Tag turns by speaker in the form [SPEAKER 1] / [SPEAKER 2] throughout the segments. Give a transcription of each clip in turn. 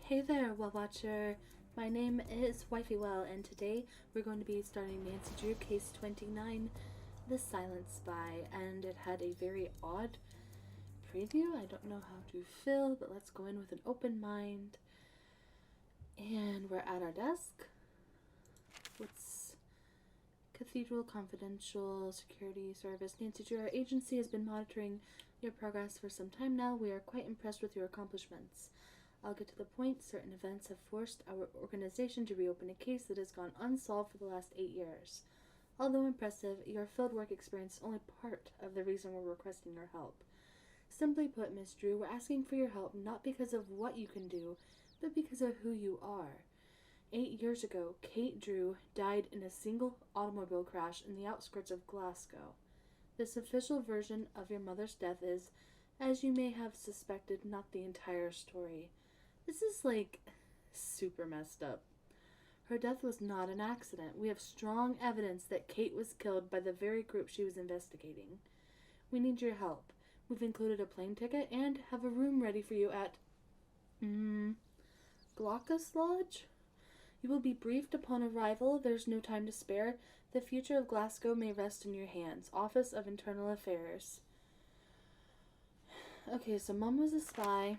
[SPEAKER 1] Hey there, Well Watcher. My name is Wifey Well, and today we're going to be starting Nancy Drew Case 29, The Silent Spy, and it had a very odd preview. I don't know how to fill, but let's go in with an open mind. And we're at our desk. What's Cathedral Confidential Security Service? Nancy Drew, our agency has been monitoring your progress for some time now. We are quite impressed with your accomplishments. I'll get to the point. Certain events have forced our organization to reopen a case that has gone unsolved for the last 8 years. Although impressive, your fieldwork experience is only part of the reason we're requesting your help. Simply put, Miss Drew, we're asking for your help not because of what you can do, but because of who you are. 8 years ago, Kate Drew died in a single automobile crash in the outskirts of Glasgow. This official version of your mother's death is, as you may have suspected, not the entire story. This is, super messed up. Her death was not an accident. We have strong evidence that Kate was killed by the very group she was investigating. We need your help. We've included a plane ticket and have a room ready for you at, Glaucus Lodge? You will be briefed upon arrival. There's no time to spare. The future of Glasgow may rest in your hands. Office of Internal Affairs. Okay, so Mom was a spy.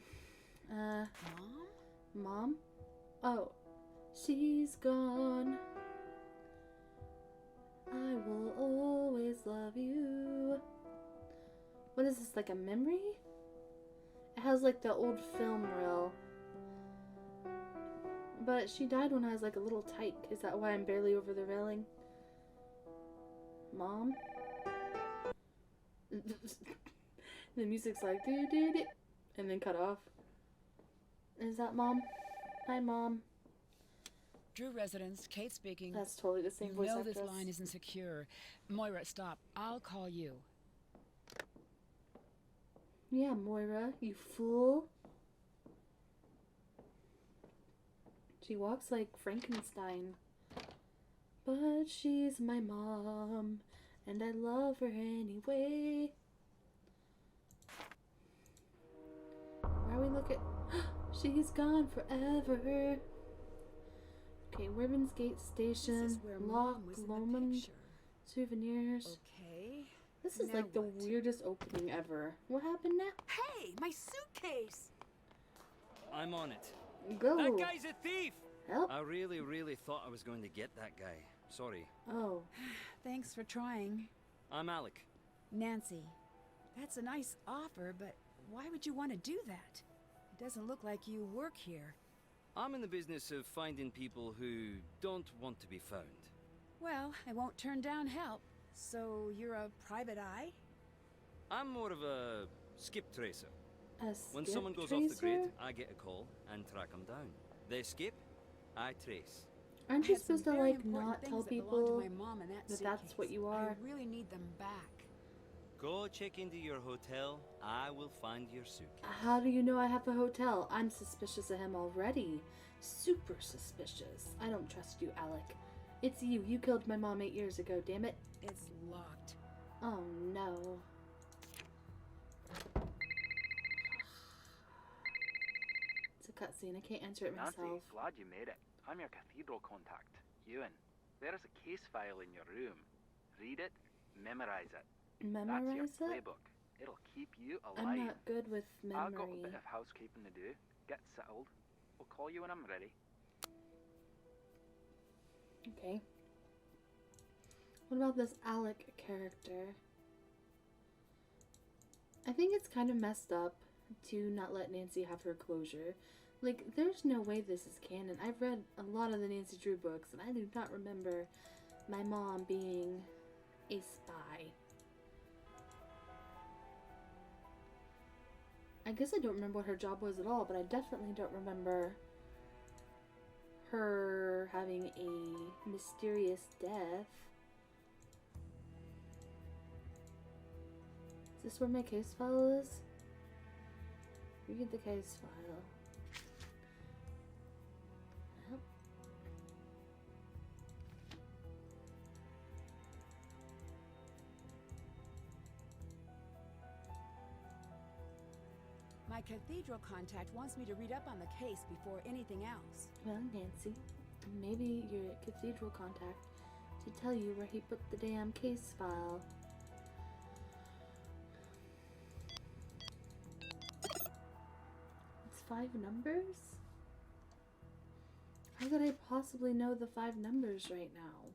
[SPEAKER 1] Mom? Oh, she's gone. I will always love you. What is this, like a memory? It has the old film reel. But she died when I was a little tyke. Is that why I'm barely over the railing? Mom? The music's like, do, and then cut off. Is that Mom? Hi, Mom.
[SPEAKER 2] Drew residence, Kate speaking.
[SPEAKER 1] That's totally the same voice actress.
[SPEAKER 2] This line isn't secure. Moira, stop. I'll call you.
[SPEAKER 1] Yeah, Moira, you fool. She walks like Frankenstein. But she's my mom, and I love her anyway. Why are we looking? She's gone forever. Okay, Ribbons Gate Station, Loch Lomond, souvenirs.
[SPEAKER 2] Okay.
[SPEAKER 1] This is the weirdest opening ever. What happened now?
[SPEAKER 2] Hey, my suitcase!
[SPEAKER 3] I'm on it.
[SPEAKER 1] Go.
[SPEAKER 3] That guy's a thief!
[SPEAKER 1] Help.
[SPEAKER 3] I really thought I was going to get that guy. Sorry.
[SPEAKER 1] Oh.
[SPEAKER 2] Thanks for trying.
[SPEAKER 3] I'm Alec.
[SPEAKER 2] Nancy, that's a nice offer, but why would you want to do that? It doesn't look like you work here.
[SPEAKER 3] I'm in the business of finding people who don't want to be found.
[SPEAKER 2] Well, I won't turn down help. So you're a private eye?
[SPEAKER 3] I'm more of a skip tracer.
[SPEAKER 1] A
[SPEAKER 3] When
[SPEAKER 1] skip
[SPEAKER 3] someone goes
[SPEAKER 1] tracer?
[SPEAKER 3] off the grid, I get a call and track them down. They skip, I trace.
[SPEAKER 1] Aren't you supposed to not tell people
[SPEAKER 2] my mom in
[SPEAKER 1] that that's what you are?
[SPEAKER 2] I really need them back.
[SPEAKER 3] Go check into your hotel. I will find your suitcase.
[SPEAKER 1] How do you know I have a hotel? I'm suspicious of him already. Super suspicious. I don't trust you, Alec. It's you. You killed my mom 8 years ago, damn it.
[SPEAKER 2] It's locked.
[SPEAKER 1] Oh, no. It's a cutscene. I can't answer it myself.
[SPEAKER 4] Nancy, glad you made it. I'm your cathedral contact, Ewan. There is a case file in your room. Read it, memorize it.
[SPEAKER 1] Memorize
[SPEAKER 4] That's your
[SPEAKER 1] it?
[SPEAKER 4] playbook. It'll keep you alive.
[SPEAKER 1] I'm not good with
[SPEAKER 4] I've got a
[SPEAKER 1] memory.
[SPEAKER 4] bit of housekeeping to do. Get settled. We'll call you when I'm ready.
[SPEAKER 1] Okay. What about this Alec character? I think it's kind of messed up to not let Nancy have her closure. There's no way this is canon. I've read a lot of the Nancy Drew books, and I do not remember my mom being a spy. I guess I don't remember what her job was at all, but I definitely don't remember her having a mysterious death. Is this where my case file is? Read the case file. Well.
[SPEAKER 2] My My cathedral contact wants me to read up on the case before anything else.
[SPEAKER 1] Well, Nancy, maybe your cathedral contact to tell you where he put the damn case file. It's 5 numbers? How could I possibly know the 5 numbers right now?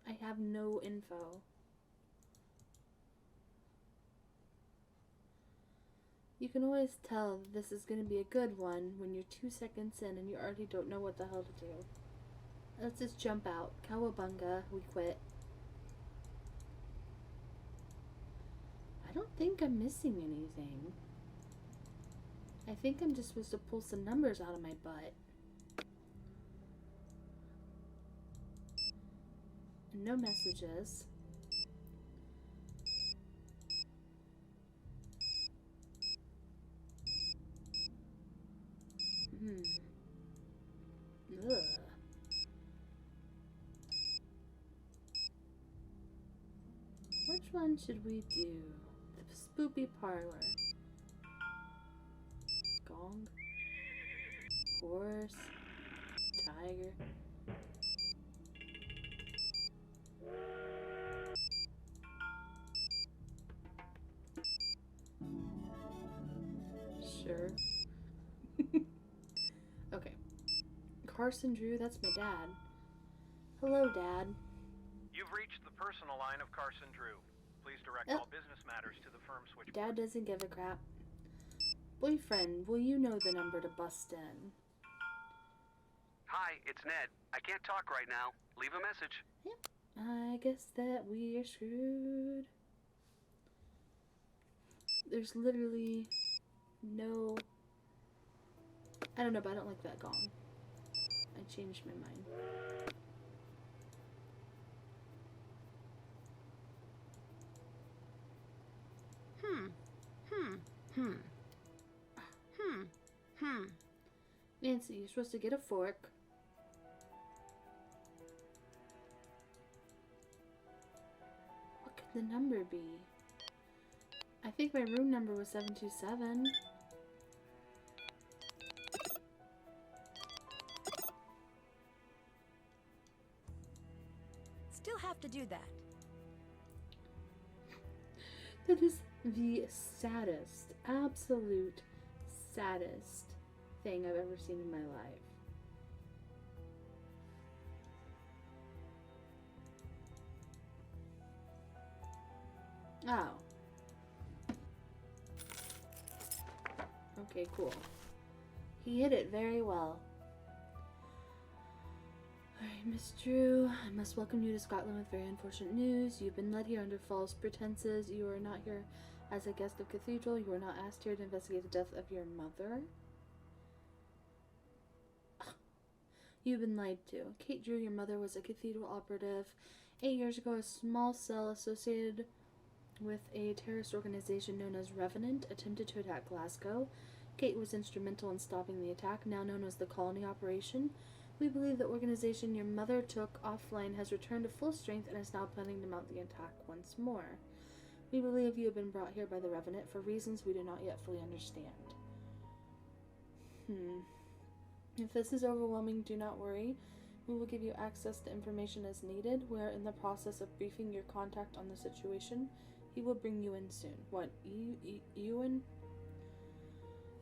[SPEAKER 1] I have no info. You can always tell this is going to be a good one when you're 2 seconds in and you already don't know what the hell to do. Let's just jump out. Cowabunga, we quit. I don't think I'm missing anything. I think I'm just supposed to pull some numbers out of my butt. No messages. Ugh. Which one should we do? The spoopy parlor. Gong. Horse. Tiger. Sure. Okay. Carson Drew, that's my dad. Hello, Dad.
[SPEAKER 5] You've reached the personal line of Carson Drew. Please direct
[SPEAKER 1] Oh.
[SPEAKER 5] all business matters to the firm switchboard.
[SPEAKER 1] Dad doesn't give a crap. Boyfriend, will you know the number to bust in?
[SPEAKER 6] Hi, it's Ned. I can't talk right now. Leave a message.
[SPEAKER 1] I guess that we are screwed. There's literally no... I don't know, but I don't like that gong. I changed my mind. Nancy, you're supposed to get a fork. What could the number be? I think my room number was 727.
[SPEAKER 2] Still have to do that.
[SPEAKER 1] That is the saddest, absolute saddest thing I've ever seen in my life. Oh. Okay, cool. He hit it very well. Alright, Miss Drew, I must welcome you to Scotland with very unfortunate news. You've been led here under false pretenses. You are not here as a guest of Cathedral. You were not asked here to investigate the death of your mother. You've been lied to. Kate Drew, your mother, was a Cathedral operative. 8 years ago, a small cell associated with a terrorist organization known as Revenant attempted to attack Glasgow. Kate was instrumental in stopping the attack, now known as the Colony Operation. We believe the organization your mother took offline has returned to full strength and is now planning to mount the attack once more. We believe you have been brought here by the Revenant for reasons we do not yet fully understand. If this is overwhelming, do not worry. We will give you access to information as needed. We are in the process of briefing your contact on the situation. He will bring you in soon. What? Ewan?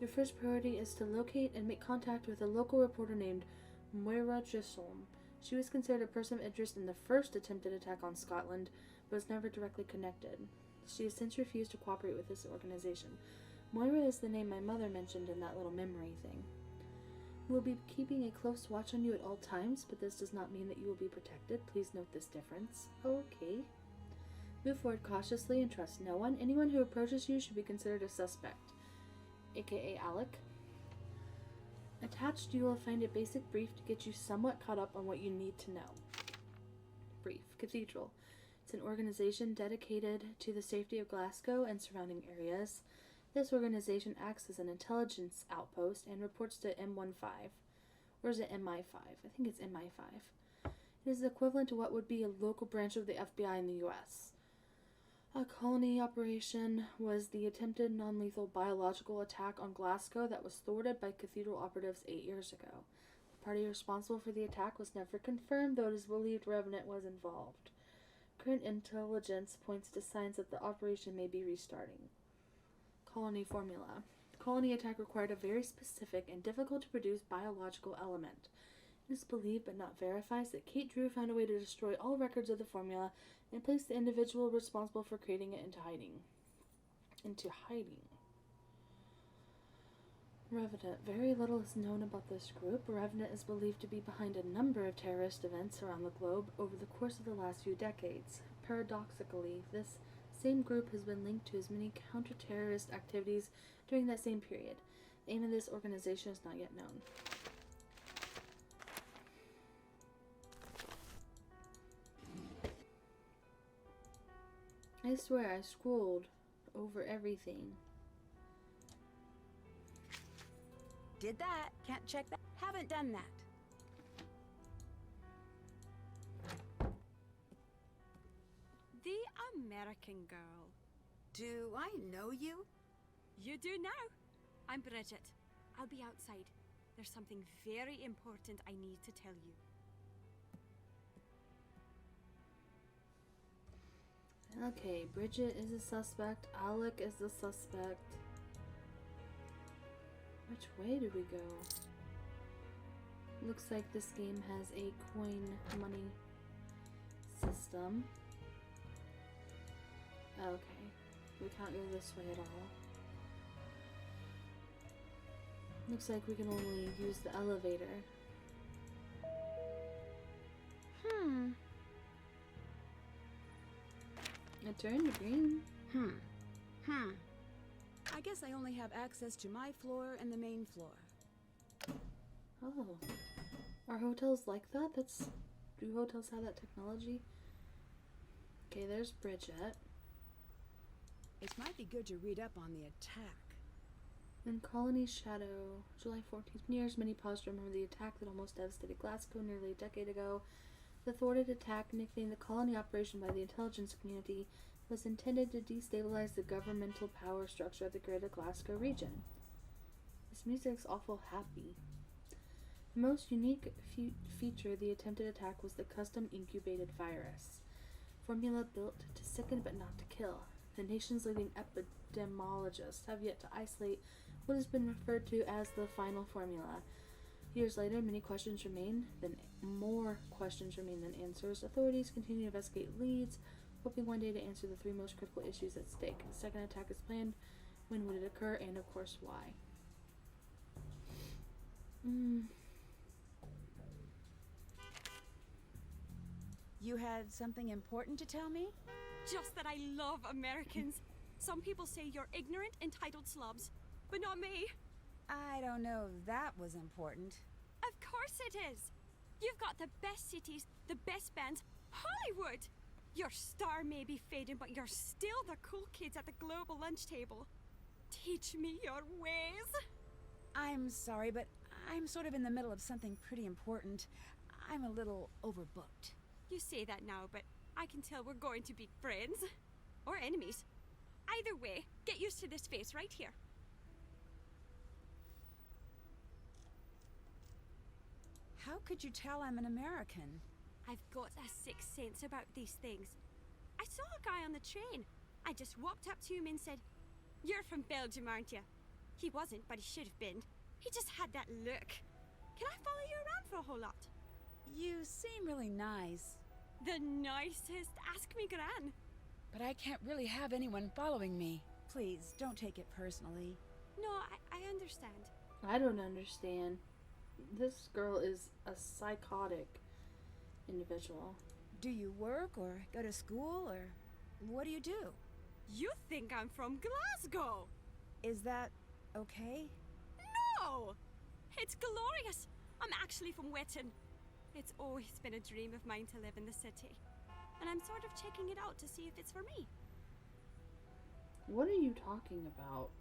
[SPEAKER 1] Your first priority is to locate and make contact with a local reporter named Moira Gisholm. She was considered a person of interest in the first attempted attack on Scotland, but was never directly connected. She has since refused to cooperate with this organization. Moira is the name my mother mentioned in that little memory thing. We will be keeping a close watch on you at all times, but this does not mean that you will be protected. Please note this difference. Okay. Move forward cautiously and trust no one. Anyone who approaches you should be considered a suspect, aka Alec. Attached, you will find a basic brief to get you somewhat caught up on what you need to know. Brief. Cathedral. It's an organization dedicated to the safety of Glasgow and surrounding areas. This organization acts as an intelligence outpost and reports to M15. Or is it MI5? I think it's MI5. It is the equivalent to what would be a local branch of the FBI in the US. A colony operation was the attempted non-lethal biological attack on Glasgow that was thwarted by Cathedral operatives 8 years ago. The party responsible for the attack was never confirmed, though it is believed Revenant was involved. Current intelligence points to signs that the operation may be restarting. Colony formula. The colony attack required a very specific and difficult to produce biological element. It is believed but not verified that Kate Drew found a way to destroy all records of the formula and place the individual responsible for creating it into hiding. Revenant. Very little is known about this group. Revenant is believed to be behind a number of terrorist events around the globe over the course of the last few decades. Paradoxically, this same group has been linked to as many counter-terrorist activities during that same period. The aim of this organization is not yet known. I swear I scrolled over everything.
[SPEAKER 2] Did that. Can't check that. Haven't done that.
[SPEAKER 7] The American girl.
[SPEAKER 2] Do I know you?
[SPEAKER 7] You do now. I'm Bridget. I'll be outside. There's something very important I need to tell you.
[SPEAKER 1] Okay, Bridget is a suspect. Alec is the suspect. Which way do we go? Looks like this game has a coin money system. Okay, we can't go this way at all. Looks like we can only use the elevator. It turned green.
[SPEAKER 2] I guess I only have access to my floor and the main floor.
[SPEAKER 1] Oh. Are hotels like that? Do hotels have that technology? Okay, there's Bridget.
[SPEAKER 2] It might be good to read up on the attack.
[SPEAKER 1] In Colony Shadow, July 14th, years, many pause to remember the attack that almost devastated Glasgow nearly a decade ago. The thwarted attack, nicknamed the Colony Operation by the intelligence community, was intended to destabilize the governmental power structure of the greater Glasgow region. This music's awful happy. The most unique feature of the attempted attack was the custom incubated virus. Formula built to sicken but not to kill. The nation's leading epidemiologists have yet to isolate what has been referred to as the final formula. Years later, more questions remain than answers. Authorities continue to investigate leads, hoping one day to answer the three most critical issues at stake. The second attack is planned. When would it occur? And of course, why?
[SPEAKER 2] You had something important to tell me?
[SPEAKER 7] Just that I love Americans. Some people say you're ignorant, entitled slobs, but not me.
[SPEAKER 2] I don't know if that was important.
[SPEAKER 7] Of course it is. You've got the best cities, the best bands, Hollywood. Your star may be fading, but you're still the cool kids at the global lunch table. Teach me your ways.
[SPEAKER 2] I'm sorry, but I'm sort of in the middle of something pretty important. I'm a little overbooked.
[SPEAKER 7] You say that now, but I can tell we're going to be friends. Or enemies. Either way, get used to this face right here.
[SPEAKER 2] How could you tell I'm an American?
[SPEAKER 7] I've got a sixth sense about these things. I saw a guy on the train. I just walked up to him and said, "You're from Belgium, aren't you?" He wasn't, but he should have been. He just had that look. Can I follow you around for a whole lot?
[SPEAKER 2] You seem really nice.
[SPEAKER 7] The nicest. Ask me, Gran.
[SPEAKER 2] But I can't really have anyone following me. Please, don't take it personally.
[SPEAKER 7] No, I understand.
[SPEAKER 1] I don't understand. This girl is a psychotic individual.
[SPEAKER 2] Do you work or go to school or what do you do?
[SPEAKER 7] You think I'm from Glasgow?
[SPEAKER 2] Is that okay?
[SPEAKER 7] No! It's glorious. I'm actually from Wetton. It's always been a dream of mine to live in the city. And I'm sort of checking it out to see if it's for me.
[SPEAKER 1] What are you talking about?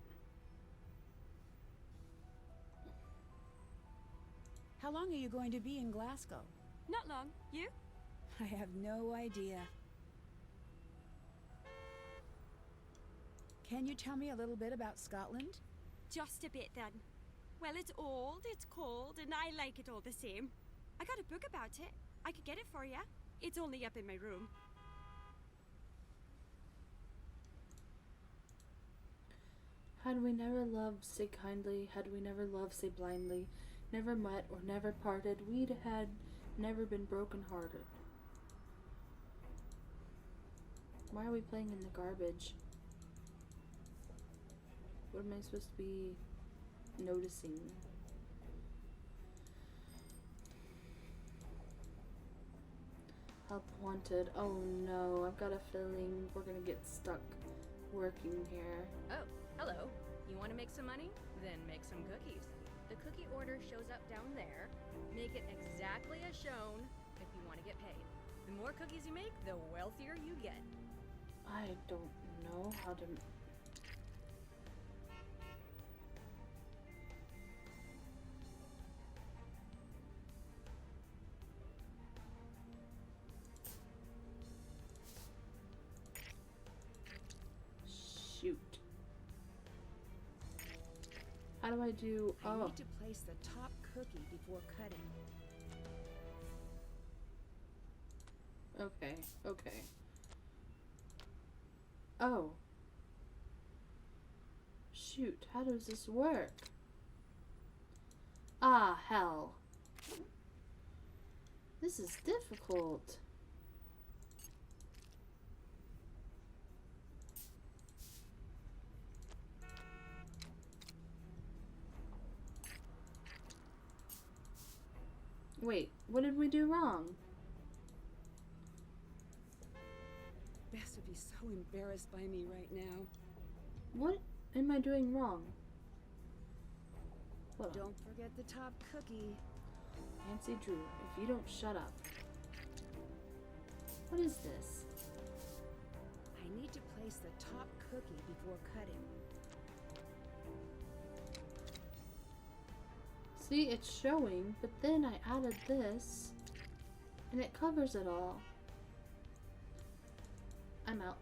[SPEAKER 2] How long are you going to be in Glasgow?
[SPEAKER 7] Not long. You?
[SPEAKER 2] I have no idea. Can you tell me a little bit about Scotland?
[SPEAKER 7] Just a bit then. Well, it's old, it's cold, and I like it all the same. I got a book about it. I could get it for you. It's only up in my room.
[SPEAKER 1] Had we never loved, say kindly, had we never loved, say blindly, never met or never parted, we'd had never been broken-hearted. Why are we playing in the garbage? What am I supposed to be noticing? Help wanted. Oh no, I've got a feeling we're gonna get stuck working here.
[SPEAKER 8] Oh, hello. You want to make some money? Then make some cookies. The cookie order shows up down there. Make it exactly as shown if you want to get paid. The more cookies you make, the wealthier you get.
[SPEAKER 1] I don't know how to... Shoot. How do I do...
[SPEAKER 2] I
[SPEAKER 1] Oh.
[SPEAKER 2] need to place the top cookie before cutting.
[SPEAKER 1] Okay, okay. Oh. Shoot, how does this work? Ah, hell. This is difficult. Wait, what did we do wrong?
[SPEAKER 2] Bess would be so embarrassed by me right now.
[SPEAKER 1] What am I doing wrong? Hold on.
[SPEAKER 2] Don't forget the top cookie.
[SPEAKER 1] Nancy Drew, if you don't shut up. What is this?
[SPEAKER 2] I need to place the top cookie before cutting.
[SPEAKER 1] See, it's showing, but then I added this, and it covers it all. I'm out.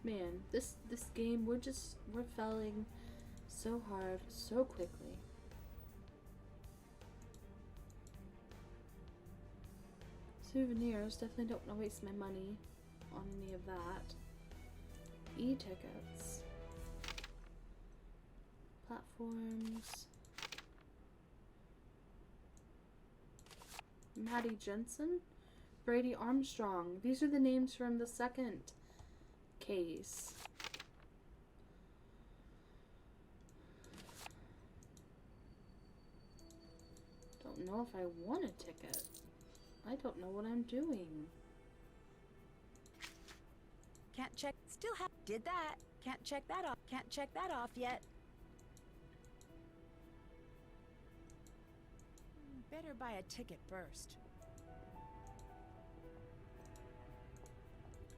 [SPEAKER 1] Man, this game, we're failing so hard, so quickly. Souvenirs, definitely don't want to waste my money on any of that. E-tickets. Platforms. Maddie Jensen, Brady Armstrong. These are the names from the second case. Don't know if I want a ticket. I don't know what I'm doing.
[SPEAKER 2] Can't check. Still have. Did that. Can't check that off. Can't check that off yet. Better buy a ticket first.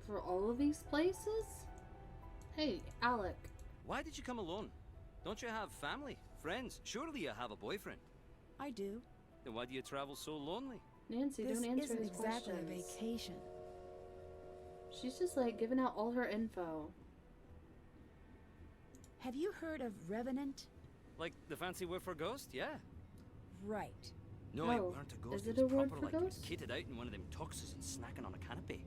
[SPEAKER 1] For all of these places? Hey, Alec.
[SPEAKER 3] Why did you come alone? Don't you have family, friends? Surely you have a boyfriend.
[SPEAKER 2] I do.
[SPEAKER 3] Then why do you travel so lonely?
[SPEAKER 1] Nancy,
[SPEAKER 2] This
[SPEAKER 1] don't answer
[SPEAKER 2] isn't
[SPEAKER 1] his
[SPEAKER 2] exactly a
[SPEAKER 1] questions.
[SPEAKER 2] vacation.
[SPEAKER 1] She's just like giving out all her info.
[SPEAKER 2] Have you heard of Revenant?
[SPEAKER 3] Like the fancy word for ghost? Yeah.
[SPEAKER 2] Right.
[SPEAKER 3] No, it
[SPEAKER 1] Oh,
[SPEAKER 3] weren't a ghost.
[SPEAKER 1] is it
[SPEAKER 3] was
[SPEAKER 1] a word
[SPEAKER 3] proper,
[SPEAKER 1] for
[SPEAKER 3] like, it was
[SPEAKER 1] ghost?
[SPEAKER 3] kitted out in one of them tuxes and snacking on a canopy.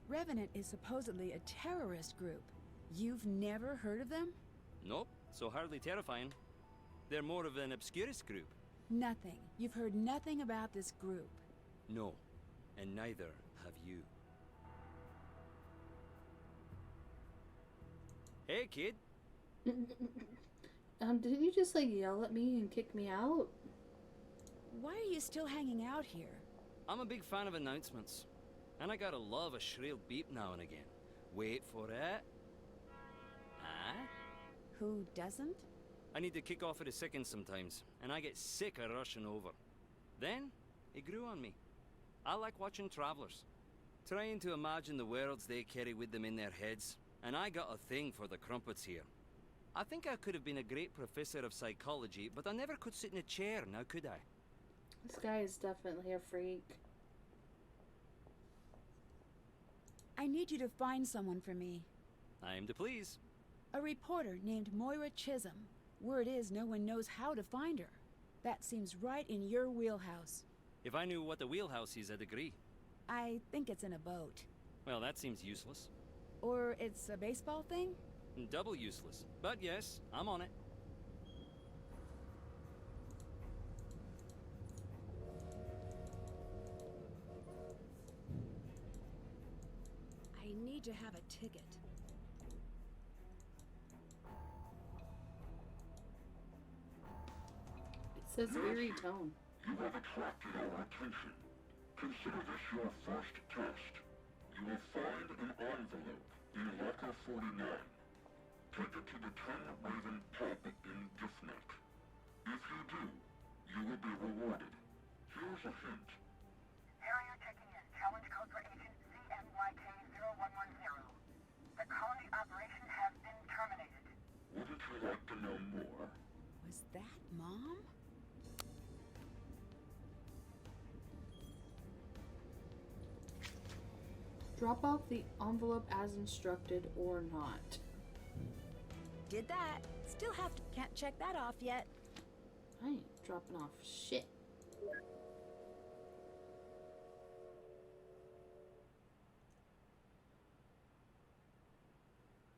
[SPEAKER 2] Revenant is supposedly a terrorist group. You've never heard of them?
[SPEAKER 3] Nope, so hardly terrifying. They're more of an obscurist group.
[SPEAKER 2] Nothing. You've heard nothing about this group.
[SPEAKER 3] No, and neither have you. Hey, kid.
[SPEAKER 1] Didn't you just like yell at me and kick me out?
[SPEAKER 2] Why are you still hanging out here?
[SPEAKER 3] I'm a big fan of announcements. And I gotta love a shrill beep now and again. Wait for it. Ah?
[SPEAKER 2] Who doesn't?
[SPEAKER 3] I need to kick off at a second sometimes, and I get sick of rushing over. Then, it grew on me. I like watching travelers, trying to imagine the worlds they carry with them in their heads, and I got a thing for the crumpets here. I think I could have been a great professor of psychology, but I never could sit in a chair, now could I?
[SPEAKER 1] This guy is definitely a freak.
[SPEAKER 2] I need you to find someone for me.
[SPEAKER 3] I am to please.
[SPEAKER 2] A reporter named Moira Chisholm. Word is no one knows how to find her. That seems right in your wheelhouse.
[SPEAKER 3] If I knew what the wheelhouse is, I'd agree.
[SPEAKER 2] I think it's in a boat.
[SPEAKER 3] Well, that seems useless.
[SPEAKER 2] Or it's a baseball thing?
[SPEAKER 3] Double useless. But yes, I'm on it.
[SPEAKER 2] I need to have a ticket.
[SPEAKER 1] It says eerie tone.
[SPEAKER 9] You have attracted our attention. Consider this your first test. You will find an envelope in Locker 49. Take it to the 10 Raven pub in Giftnet. If you do, you will be rewarded. Here's a hint.
[SPEAKER 10] Harrier checking in. Challenge code for agent CMYK-0110. The colony operation has been terminated.
[SPEAKER 9] Wouldn't you like to know more?
[SPEAKER 2] Was that Mom?
[SPEAKER 1] Drop off the envelope as instructed or not.
[SPEAKER 2] Did that. Still have to. Can't check that off yet.
[SPEAKER 1] I ain't dropping off shit.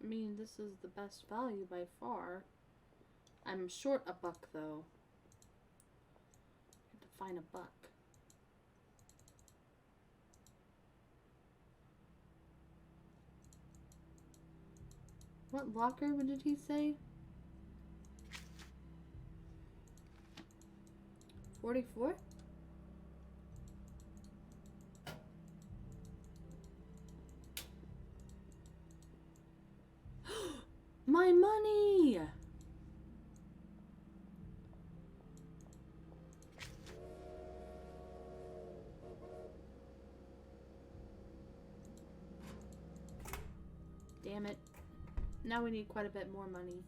[SPEAKER 1] I mean, this is the best value by far. I'm short a buck though. I have to find a buck. What locker did he say? 44? My money! Damn it. Now we need quite a bit more money.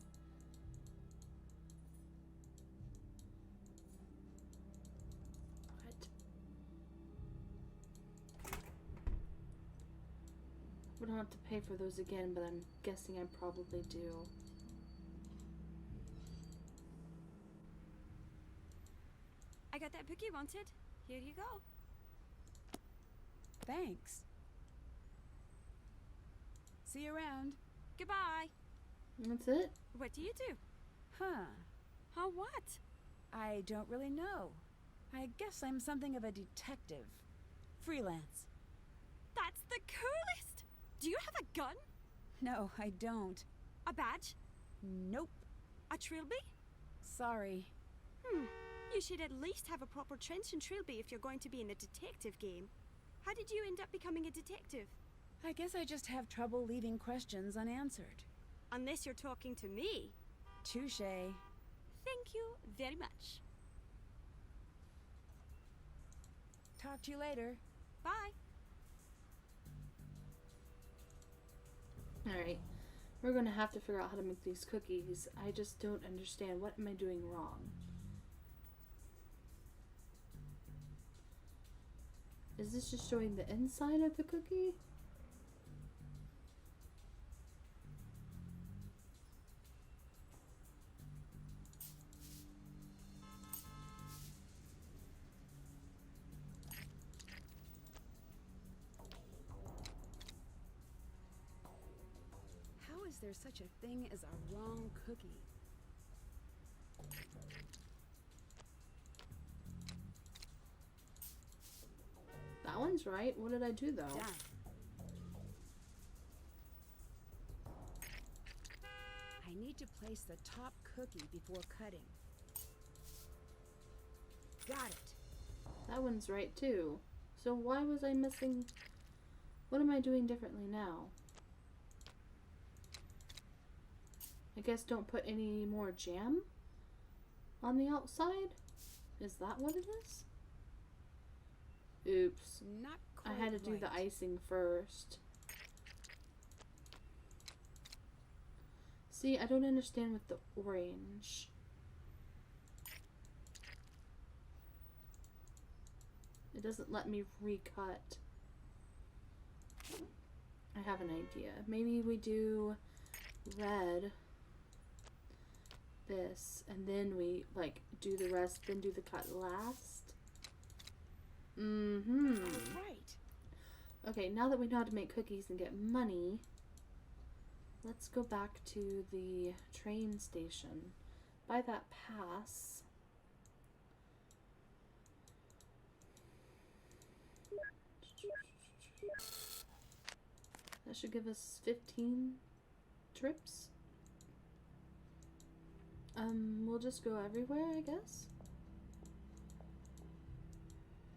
[SPEAKER 1] What? We don't have to pay for those again, but I'm guessing I probably do.
[SPEAKER 7] I got that book you wanted. Here you go.
[SPEAKER 2] Thanks. See you around.
[SPEAKER 7] Goodbye.
[SPEAKER 1] That's it?
[SPEAKER 7] What do you do?
[SPEAKER 2] Huh.
[SPEAKER 7] Huh, what?
[SPEAKER 2] I don't really know. I guess I'm something of a detective. Freelance.
[SPEAKER 7] That's the coolest! Do you have a gun?
[SPEAKER 2] No, I don't.
[SPEAKER 7] A badge?
[SPEAKER 2] Nope.
[SPEAKER 7] A trilby?
[SPEAKER 2] Sorry.
[SPEAKER 7] You should at least have a proper trench and trilby if you're going to be in a detective game. How did you end up becoming a detective?
[SPEAKER 2] I guess I just have trouble leaving questions unanswered.
[SPEAKER 7] Unless you're talking to me.
[SPEAKER 2] Touché.
[SPEAKER 7] Thank you very much.
[SPEAKER 2] Talk to you later.
[SPEAKER 7] Bye.
[SPEAKER 1] Alright. We're gonna have to figure out how to make these cookies. I just don't understand. What am I doing wrong? Is this just showing the inside of the cookie?
[SPEAKER 2] How is there such a thing as a wrong cookie?
[SPEAKER 1] That one's right. What did I do though?
[SPEAKER 2] Done. I need to place the top cookie before cutting. Got it.
[SPEAKER 1] That one's right too. So why was I missing? What am I doing differently now? I guess don't put any more jam on the outside? Is that what it is? Oops.
[SPEAKER 2] Not
[SPEAKER 1] I
[SPEAKER 2] quite
[SPEAKER 1] had to do the
[SPEAKER 2] right.
[SPEAKER 1] icing first. See, I don't understand with the orange. It doesn't let me recut. I have an idea. Maybe we do red, this, and then we like do the rest, then do the cut last.
[SPEAKER 2] Right.
[SPEAKER 1] Okay, now that we know how to make cookies and get money, let's go back to the train station. Buy that pass. That should give us 15 trips. We'll just go everywhere, I guess.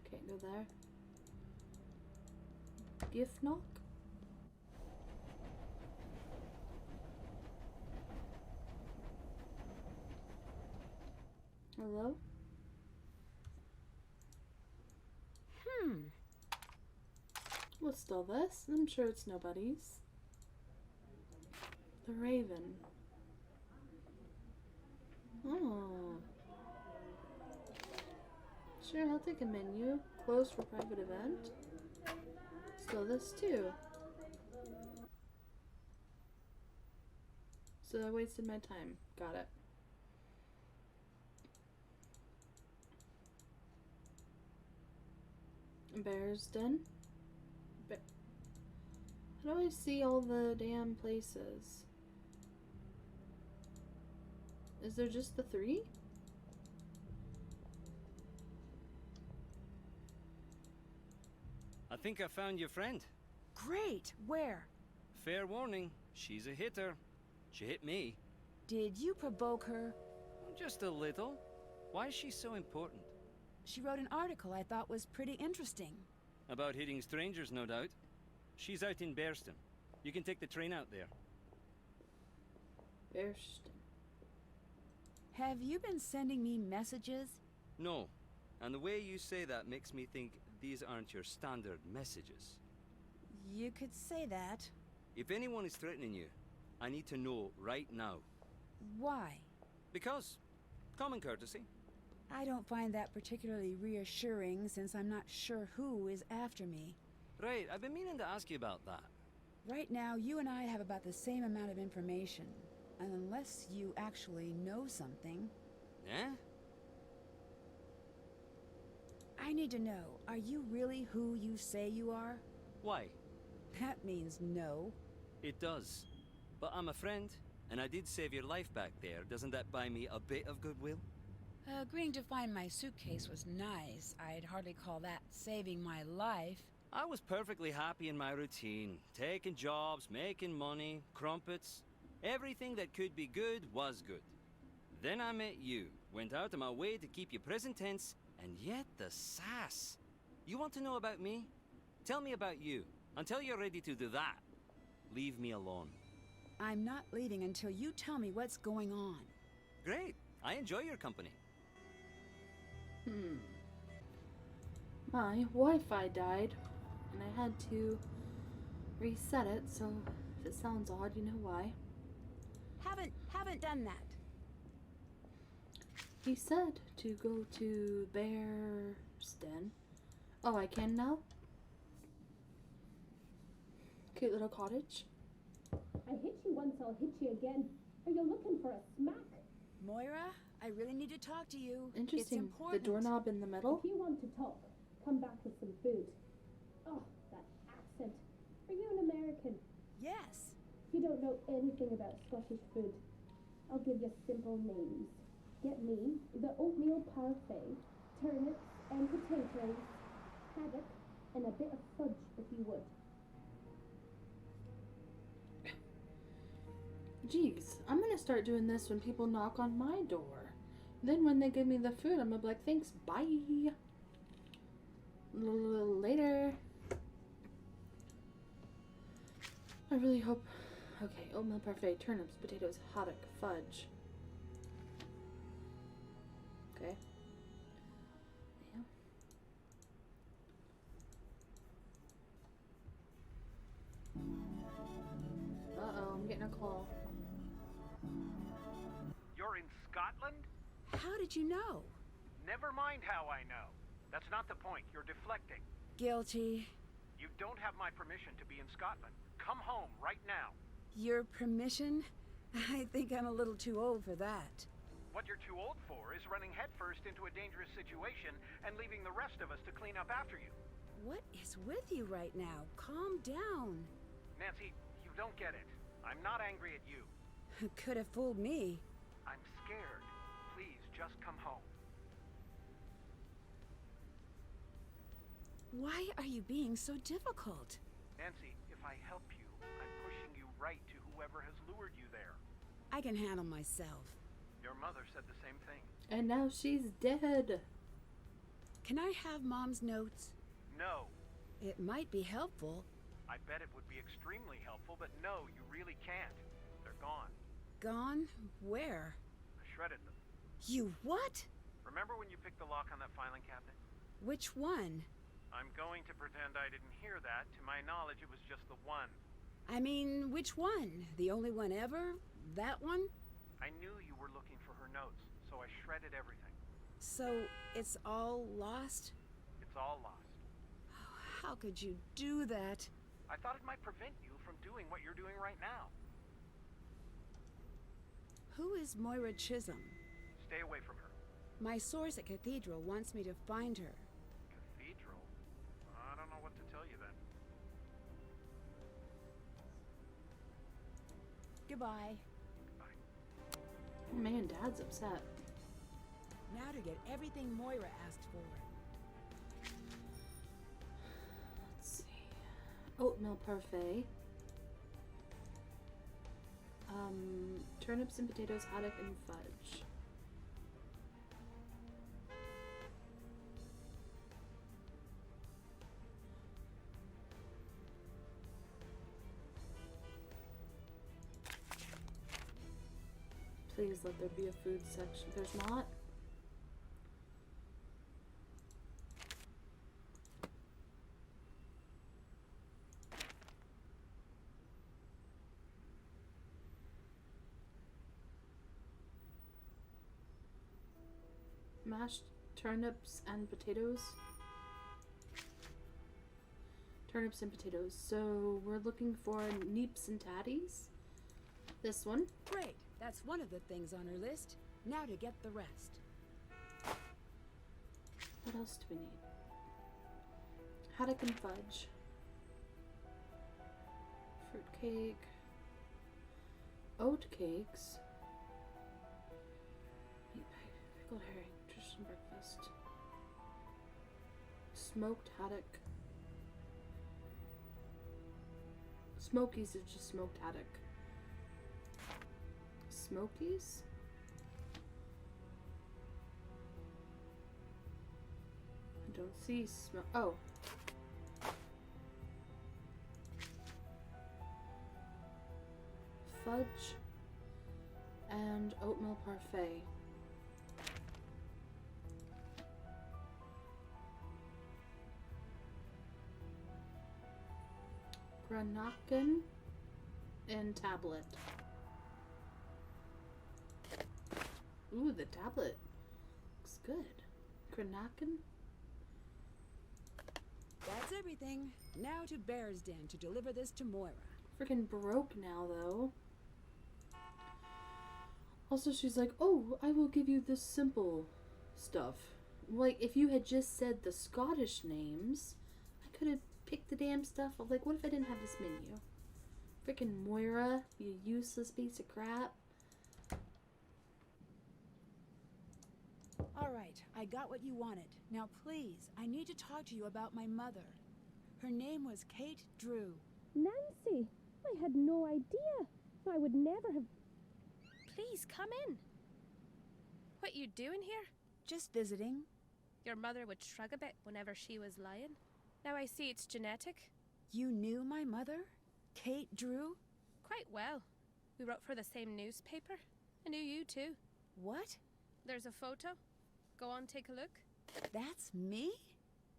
[SPEAKER 1] Can't go there. Gift knock? Hello? What's still this? I'm sure it's nobody's. The Raven. Oh. Sure, I'll take a menu. Closed for private event. Still this too. So I wasted my time. Got it. Bear's Den. How do I see all the damn places? Is there just the 3?
[SPEAKER 3] I think I found your friend.
[SPEAKER 2] Great. Where?
[SPEAKER 3] Fair warning, she's a hitter. She hit me.
[SPEAKER 2] Did you provoke her?
[SPEAKER 3] Just a little. Why is she so important?
[SPEAKER 2] She wrote an article I thought was pretty interesting.
[SPEAKER 3] About hitting strangers, no doubt. She's out in Bearston. You can take the train out there.
[SPEAKER 1] Bearston.
[SPEAKER 2] Have you been sending me messages?
[SPEAKER 3] No. And the way you say that makes me think these aren't your standard messages.
[SPEAKER 2] You could say that.
[SPEAKER 3] If anyone is threatening you, I need to know right now.
[SPEAKER 2] Why?
[SPEAKER 3] Because common courtesy.
[SPEAKER 2] I don't find that particularly reassuring since I'm not sure who is after me.
[SPEAKER 3] Right, I've been meaning to ask you about that.
[SPEAKER 2] Right now, you and I have about the same amount of information. Unless you actually know something.
[SPEAKER 3] Eh?
[SPEAKER 2] I need to know, are you really who you say you are?
[SPEAKER 3] Why?
[SPEAKER 2] That means no.
[SPEAKER 3] It does. But I'm a friend, and I did save your life back there. Doesn't that buy me a bit of goodwill?
[SPEAKER 2] Agreeing to find my suitcase was nice. I'd hardly call that saving my life.
[SPEAKER 3] I was perfectly happy in my routine. Taking jobs, making money, crumpets. Everything that could be good was good. Then I met you. Went out of my way to keep you present tense, and yet the sass. You want to know about me? Tell me about you. Until you're ready to do that, leave me alone.
[SPEAKER 2] I'm not leaving until you tell me what's going on.
[SPEAKER 3] Great. I enjoy your company.
[SPEAKER 1] My Wi-Fi died, and I had to reset it, so if it sounds odd, you know why.
[SPEAKER 2] Haven't done that.
[SPEAKER 1] He said to go to Bear's Den. Oh, I can now? Cute little cottage.
[SPEAKER 11] I hit you once, I'll hit you again. Are you looking for a smack?
[SPEAKER 2] Moira, I really need to talk to you.
[SPEAKER 1] Interesting.
[SPEAKER 2] It's important.
[SPEAKER 1] The doorknob in the middle.
[SPEAKER 11] If you want to talk, come back with some food. Oh, that accent. Are you an American?
[SPEAKER 2] Yes.
[SPEAKER 11] You don't know anything about Scottish food. I'll give you simple names. Get me the oatmeal parfait, turnips and potatoes, haddock, and a bit of fudge if you would.
[SPEAKER 1] Jeez, I'm gonna start doing this when people knock on my door. Then when they give me the food, I'm gonna be like, thanks, bye. Later. I really hope... Okay, oatmeal parfait, turnips, potatoes, haddock, fudge. Okay. Yeah. Uh-oh, I'm getting a call.
[SPEAKER 5] You're in Scotland?
[SPEAKER 2] How did you know?
[SPEAKER 5] Never mind how I know. That's not the point. You're deflecting.
[SPEAKER 2] Guilty.
[SPEAKER 5] You don't have my permission to be in Scotland. Come home right now.
[SPEAKER 2] Your permission? I think I'm a little too old for that.
[SPEAKER 5] What you're too old for is running headfirst into a dangerous situation and leaving the rest of us to clean up after you.
[SPEAKER 2] What is with you right now? Calm down.
[SPEAKER 5] Nancy, you don't get it. I'm not angry at you.
[SPEAKER 2] Could have fooled me.
[SPEAKER 5] I'm scared. Please, just come home.
[SPEAKER 2] Why are you being so difficult?
[SPEAKER 5] Nancy, if I help you, I'm pushing you right to whoever has lured you there.
[SPEAKER 2] I can handle myself.
[SPEAKER 5] Your mother said the same thing.
[SPEAKER 1] And now she's dead.
[SPEAKER 2] Can I have Mom's notes?
[SPEAKER 5] No.
[SPEAKER 2] It might be helpful.
[SPEAKER 5] I bet it would be extremely helpful, but no, you really can't. They're gone.
[SPEAKER 2] Gone? Where?
[SPEAKER 5] I shredded them.
[SPEAKER 2] You what?
[SPEAKER 5] Remember when you picked the lock on that filing cabinet?
[SPEAKER 2] Which one?
[SPEAKER 5] I'm going to pretend I didn't hear that. To my knowledge, it was just the one.
[SPEAKER 2] I mean, which one? The only one ever? That one?
[SPEAKER 5] I knew you were looking for her notes, so I shredded everything.
[SPEAKER 2] So, it's all lost?
[SPEAKER 5] It's all lost.
[SPEAKER 2] Oh, how could you do that?
[SPEAKER 5] I thought it might prevent you from doing what you're doing right now.
[SPEAKER 2] Who is Moira Chisholm?
[SPEAKER 5] Stay away from her.
[SPEAKER 2] My source at Cathedral wants me to find her.
[SPEAKER 5] Cathedral? I don't know what to tell you then.
[SPEAKER 2] Goodbye.
[SPEAKER 1] Oh man, Dad's upset.
[SPEAKER 2] Now to get everything Moira asked for.
[SPEAKER 1] Let's see. Oatmeal parfait. Turnips and potatoes, haddock and fudge. Please let there be a food section. There's not. Mashed turnips and potatoes. Turnips and potatoes. So we're looking for neeps and tatties. This one.
[SPEAKER 2] Great. That's one of the things on her list. Now to get the rest.
[SPEAKER 1] What else do we need? Haddock and fudge. Fruit cake. Oat cakes. Meat pie, pickled herring. Traditional breakfast. Smoked haddock. Smokies is just smoked haddock. Smokies? I don't see oh. Fudge and oatmeal parfait. Granaken and tablet. Ooh, the tablet looks good. Granaken?
[SPEAKER 2] That's everything. Now to Bear's Den to deliver this to Moira.
[SPEAKER 1] Freaking broke now, though. Also, she's like, oh, I will give you the simple stuff. Like, if you had just said the Scottish names, I could have picked the damn stuff. I'm like, what if I didn't have this menu? Freaking Moira, you useless piece of crap.
[SPEAKER 2] All right, I got what you wanted. Now please, I need to talk to you about my mother. Her name was Kate Drew.
[SPEAKER 11] Nancy, I had no idea. I would never have...
[SPEAKER 12] Please, come in. What you doing here?
[SPEAKER 2] Just visiting.
[SPEAKER 12] Your mother would shrug a bit whenever she was lying. Now I see it's genetic.
[SPEAKER 2] You knew my mother? Kate Drew?
[SPEAKER 12] Quite well. We wrote for the same newspaper. I knew you too.
[SPEAKER 2] What?
[SPEAKER 12] There's a photo. Go on, take a look.
[SPEAKER 2] That's me?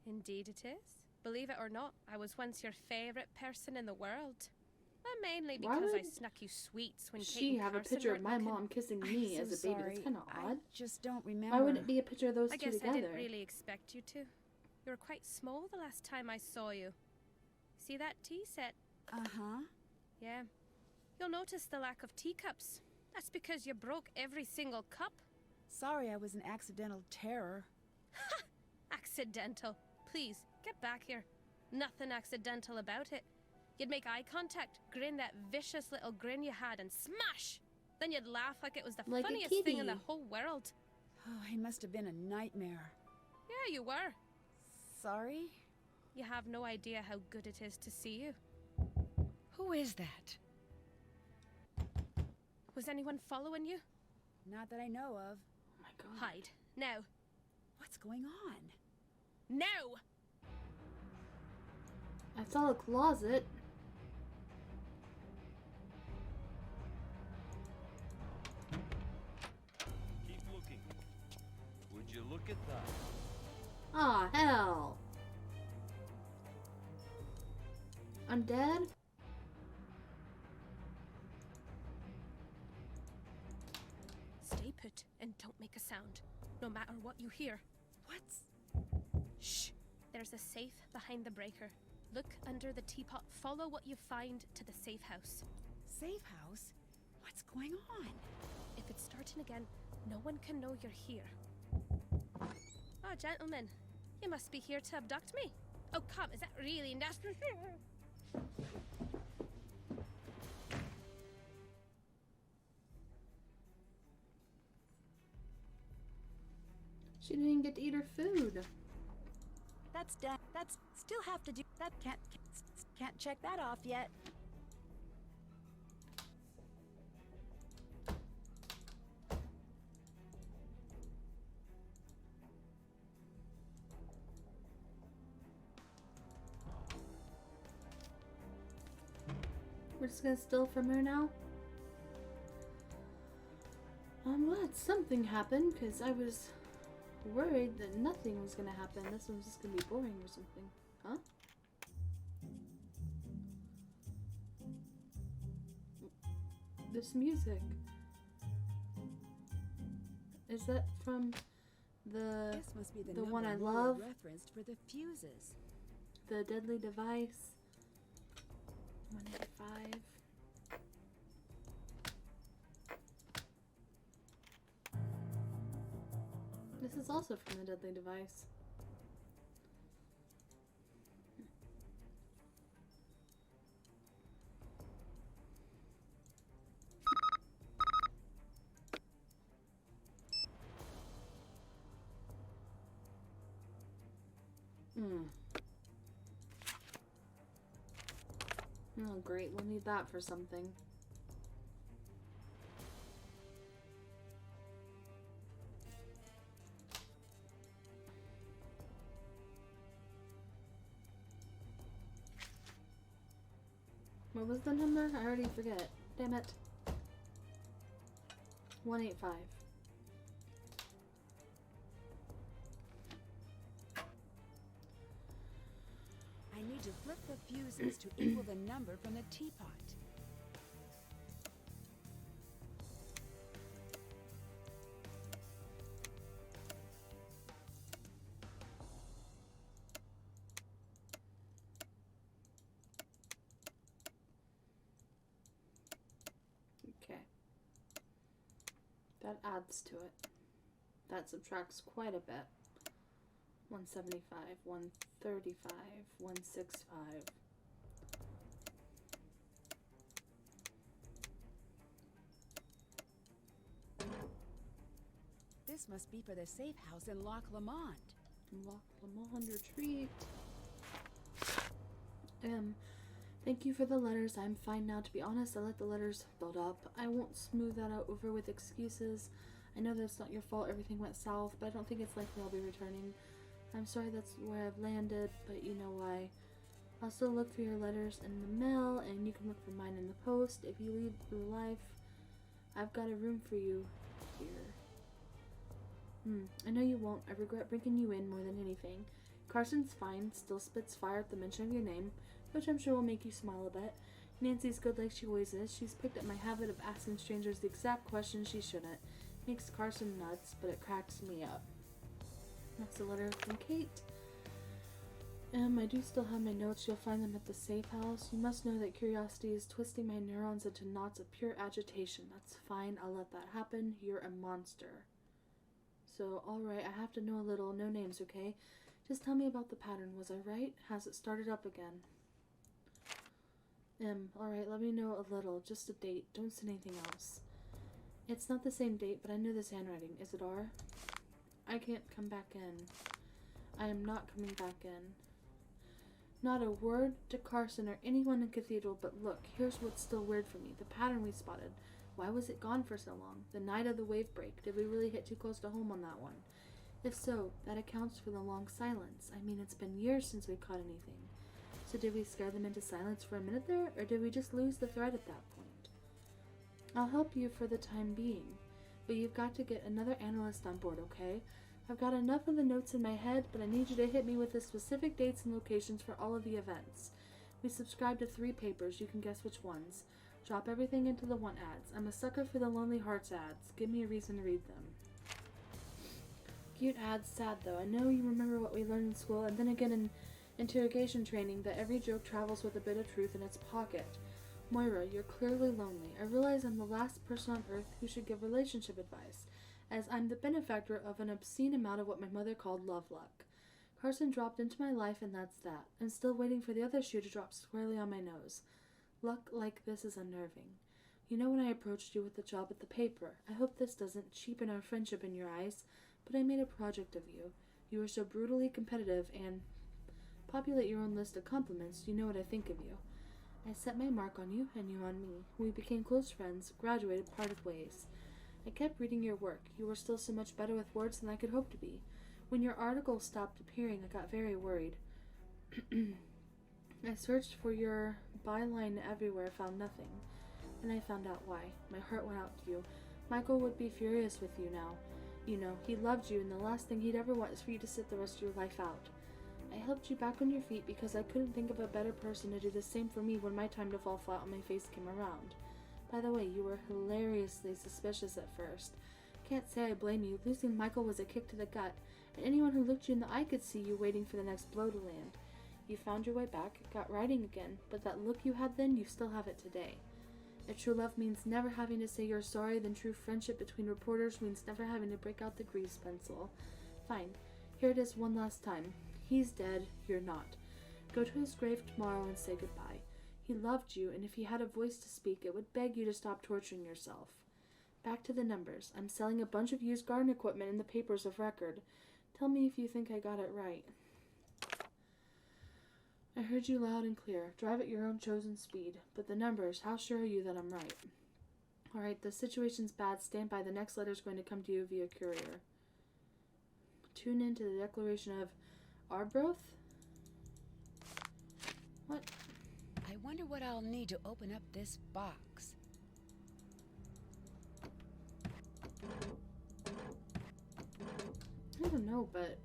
[SPEAKER 12] Indeed it is. Believe it or not, I was once your favourite person in the world. And mainly because I snuck you sweets when Kate
[SPEAKER 1] she
[SPEAKER 12] and
[SPEAKER 1] have a
[SPEAKER 12] Carson
[SPEAKER 1] picture of
[SPEAKER 12] weren't
[SPEAKER 1] my
[SPEAKER 12] looking.
[SPEAKER 1] mom kissing me
[SPEAKER 2] I'm
[SPEAKER 1] as
[SPEAKER 2] so
[SPEAKER 1] a baby?
[SPEAKER 2] sorry.
[SPEAKER 1] That's kind of odd.
[SPEAKER 2] I just don't remember.
[SPEAKER 1] Why would it be a picture of those
[SPEAKER 12] I
[SPEAKER 1] two
[SPEAKER 12] guess
[SPEAKER 1] together?
[SPEAKER 12] I didn't really expect you to. You were quite small the last time I saw you. See that tea set?
[SPEAKER 2] Uh-huh.
[SPEAKER 12] Yeah. You'll notice the lack of teacups. That's because you broke every single cup.
[SPEAKER 2] Sorry I was an accidental terror.
[SPEAKER 12] Ha! Accidental. Please, get back here. Nothing accidental about it. You'd make eye contact, grin that vicious little grin you had, and smash! Then you'd laugh like it was the
[SPEAKER 1] Like a
[SPEAKER 12] funniest thing in the
[SPEAKER 1] kitty.
[SPEAKER 12] whole world.
[SPEAKER 2] Oh, he must have been a nightmare.
[SPEAKER 12] Yeah, you were.
[SPEAKER 2] Sorry?
[SPEAKER 12] You have no idea how good it is to see you.
[SPEAKER 2] Who is that?
[SPEAKER 12] Was anyone following you?
[SPEAKER 2] Not that I know of.
[SPEAKER 1] Oh my god.
[SPEAKER 12] Hide. Now.
[SPEAKER 2] What's going on?
[SPEAKER 12] Now!
[SPEAKER 1] I saw a closet.
[SPEAKER 3] Keep looking. Would you look at that?
[SPEAKER 1] Ah, hell. I'm dead?
[SPEAKER 12] Stay put and don't make a sound, no matter what you hear.
[SPEAKER 2] What's...
[SPEAKER 12] Shh! There's a safe behind the breaker. Look under the teapot. Follow what you find to the safe house.
[SPEAKER 2] Safe house? What's going on?
[SPEAKER 12] If it's starting again, no one can know you're here. Oh, gentlemen, you must be here to abduct me. Oh, come, is that really nasty?
[SPEAKER 1] She didn't get to eat her food.
[SPEAKER 2] That's done. That's still have to do. That can't check that off yet.
[SPEAKER 1] We're just gonna steal from her now? I'm glad something happened, because I was worried that nothing was gonna happen. This one's just gonna be boring or something. Huh? This music. Is that from the
[SPEAKER 2] This must be the
[SPEAKER 1] one
[SPEAKER 2] number
[SPEAKER 1] I
[SPEAKER 2] Moira
[SPEAKER 1] love?
[SPEAKER 2] referenced for the fuses.
[SPEAKER 1] The Deadly Device? 185. This is also from the Deadly Device. Oh great, we'll need that for something. What was the number? I already forget. Damn it. 185.
[SPEAKER 2] I need to flip the fuses to equal the number from the teapot.
[SPEAKER 1] Okay. That adds to it. That subtracts quite a bit. 175, 135, 165.
[SPEAKER 2] This must be for the safe house in Loch Lomond.
[SPEAKER 1] Loch Lomond retreat. Thank you for the letters. I'm fine now. To be honest, I let the letters build up. I won't smooth that out over with excuses. I know that's not your fault. Everything went south, but I don't think it's likely I'll be returning. I'm sorry that's where I've landed, but you know why. I'll still look for your letters in the mail, and you can look for mine in the post. If you leave through life, I've got a room for you here. I know you won't. I regret bringing you in more than anything. Carson's fine, still spits fire at the mention of your name, which I'm sure will make you smile a bit. Nancy's good like she always is. She's picked up my habit of asking strangers the exact questions she shouldn't. Makes Carson nuts, but it cracks me up. That's a letter from Kate. I do still have my notes. You'll find them at the safe house. You must know that curiosity is twisting my neurons into knots of pure agitation. That's fine. I'll let that happen. You're a monster. So, alright, I have to know a little. No names, okay? Just tell me about the pattern. Was I right? Has it started up again? Alright, let me know a little. Just a date. Don't say anything else. It's not the same date, but I know this handwriting. Is it R? I can't come back in. I am not coming back in. Not a word to Carson or anyone in Cathedral, but look, here's what's still weird for me. The pattern we spotted. Why was it gone for so long? The night of the wave break. Did we really hit too close to home on that one? If so, that accounts for the long silence. I mean, it's been years since we caught anything. So did we scare them into silence for a minute there, or did we just lose the thread at that point? I'll help you for the time being, but you've got to get another analyst on board, okay? I've got enough of the notes in my head, but I need you to hit me with the specific dates and locations for all of the events. We subscribe to 3 papers. You can guess which ones. Drop everything into the want ads. I'm a sucker for the Lonely Hearts ads. Give me a reason to read them. Cute ads, sad though. I know you remember what we learned in school, and then again in interrogation training, that every joke travels with a bit of truth in its pocket. Moira, you're clearly lonely. I realize I'm the last person on earth who should give relationship advice, as I'm the benefactor of an obscene amount of what my mother called love luck. Carson dropped into my life, and that's that. I'm still waiting for the other shoe to drop squarely on my nose. Luck like this is unnerving. You know when I approached you with the job at the paper. I hope this doesn't cheapen our friendship in your eyes, but I made a project of you. You were so brutally competitive and populate your own list of compliments. You know what I think of you. I set my mark on you, and you on me. We became close friends, graduated, parted ways. I kept reading your work. You were still so much better with words than I could hope to be. When your articles stopped appearing, I got very worried. I searched for your byline everywhere, found nothing. And I found out why. My heart went out to you. Michael would be furious with you now. You know, he loved you, and the last thing he'd ever want is for you to sit the rest of your life out. I helped you back on your feet because I couldn't think of a better person to do the same for me when my time to fall flat on my face came around. By the way, you were hilariously suspicious at first. Can't say I blame you. Losing Michael was a kick to the gut, and anyone who looked you in the eye could see you waiting for the next blow to land. You found your way back, got writing again, but that look you had then, you still have it today. If true love means never having to say you're sorry, then true friendship between reporters means never having to break out the grease pencil. Fine. Here it is one last time. He's dead, you're not. Go to his grave tomorrow and say goodbye. He loved you, and if he had a voice to speak, it would beg you to stop torturing yourself. Back to the numbers. I'm selling a bunch of used garden equipment in the papers of record. Tell me if you think I got it right. I heard you loud and clear. Drive at your own chosen speed. But the numbers, how sure are you that I'm right? Alright, the situation's bad. Stand by. The next letter's going to come to you via courier. Tune in to the declaration of Arbroath? What?
[SPEAKER 2] I wonder what I'll need to open up this box.
[SPEAKER 1] I don't know, but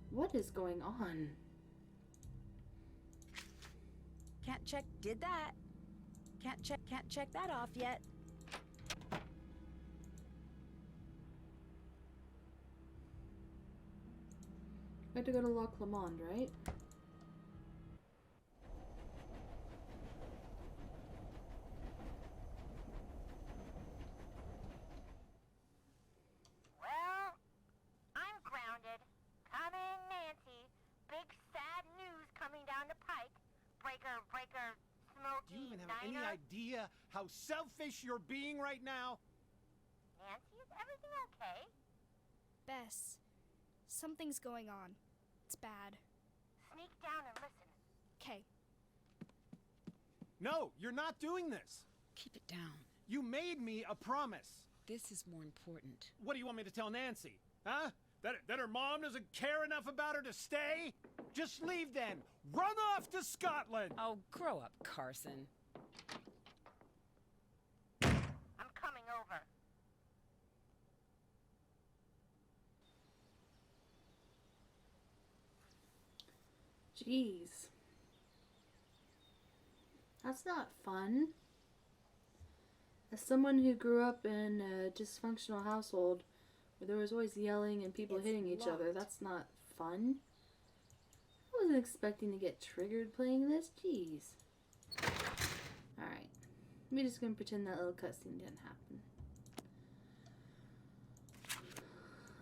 [SPEAKER 1] what is going on?
[SPEAKER 2] Can't check did that. Can't check that off yet.
[SPEAKER 1] I had to go to Loch Lomond, right?
[SPEAKER 10] Well, I'm grounded. Come in, Nancy. Big sad news coming down the pike. Breaker, Smoky,
[SPEAKER 5] Do you even have any
[SPEAKER 10] Niner.
[SPEAKER 5] idea how selfish you're being right now?
[SPEAKER 10] Nancy, is everything okay?
[SPEAKER 13] Bess, something's going on. It's bad.
[SPEAKER 10] Sneak down and listen.
[SPEAKER 13] Okay.
[SPEAKER 5] No, you're not doing this.
[SPEAKER 2] Keep it down.
[SPEAKER 5] You made me a promise.
[SPEAKER 2] This is more important.
[SPEAKER 5] What do you want me to tell Nancy? Huh? That her mom doesn't care enough about her to stay? Just leave then. Run off to Scotland.
[SPEAKER 2] Oh, grow up, Carson.
[SPEAKER 10] I'm coming over.
[SPEAKER 1] Jeez. That's not fun. As someone who grew up in a dysfunctional household where there was always yelling and people hitting each other, that's not fun. That was wasn't expecting to get triggered playing this. Jeez. Alright. We're just gonna pretend that little cutscene didn't happen.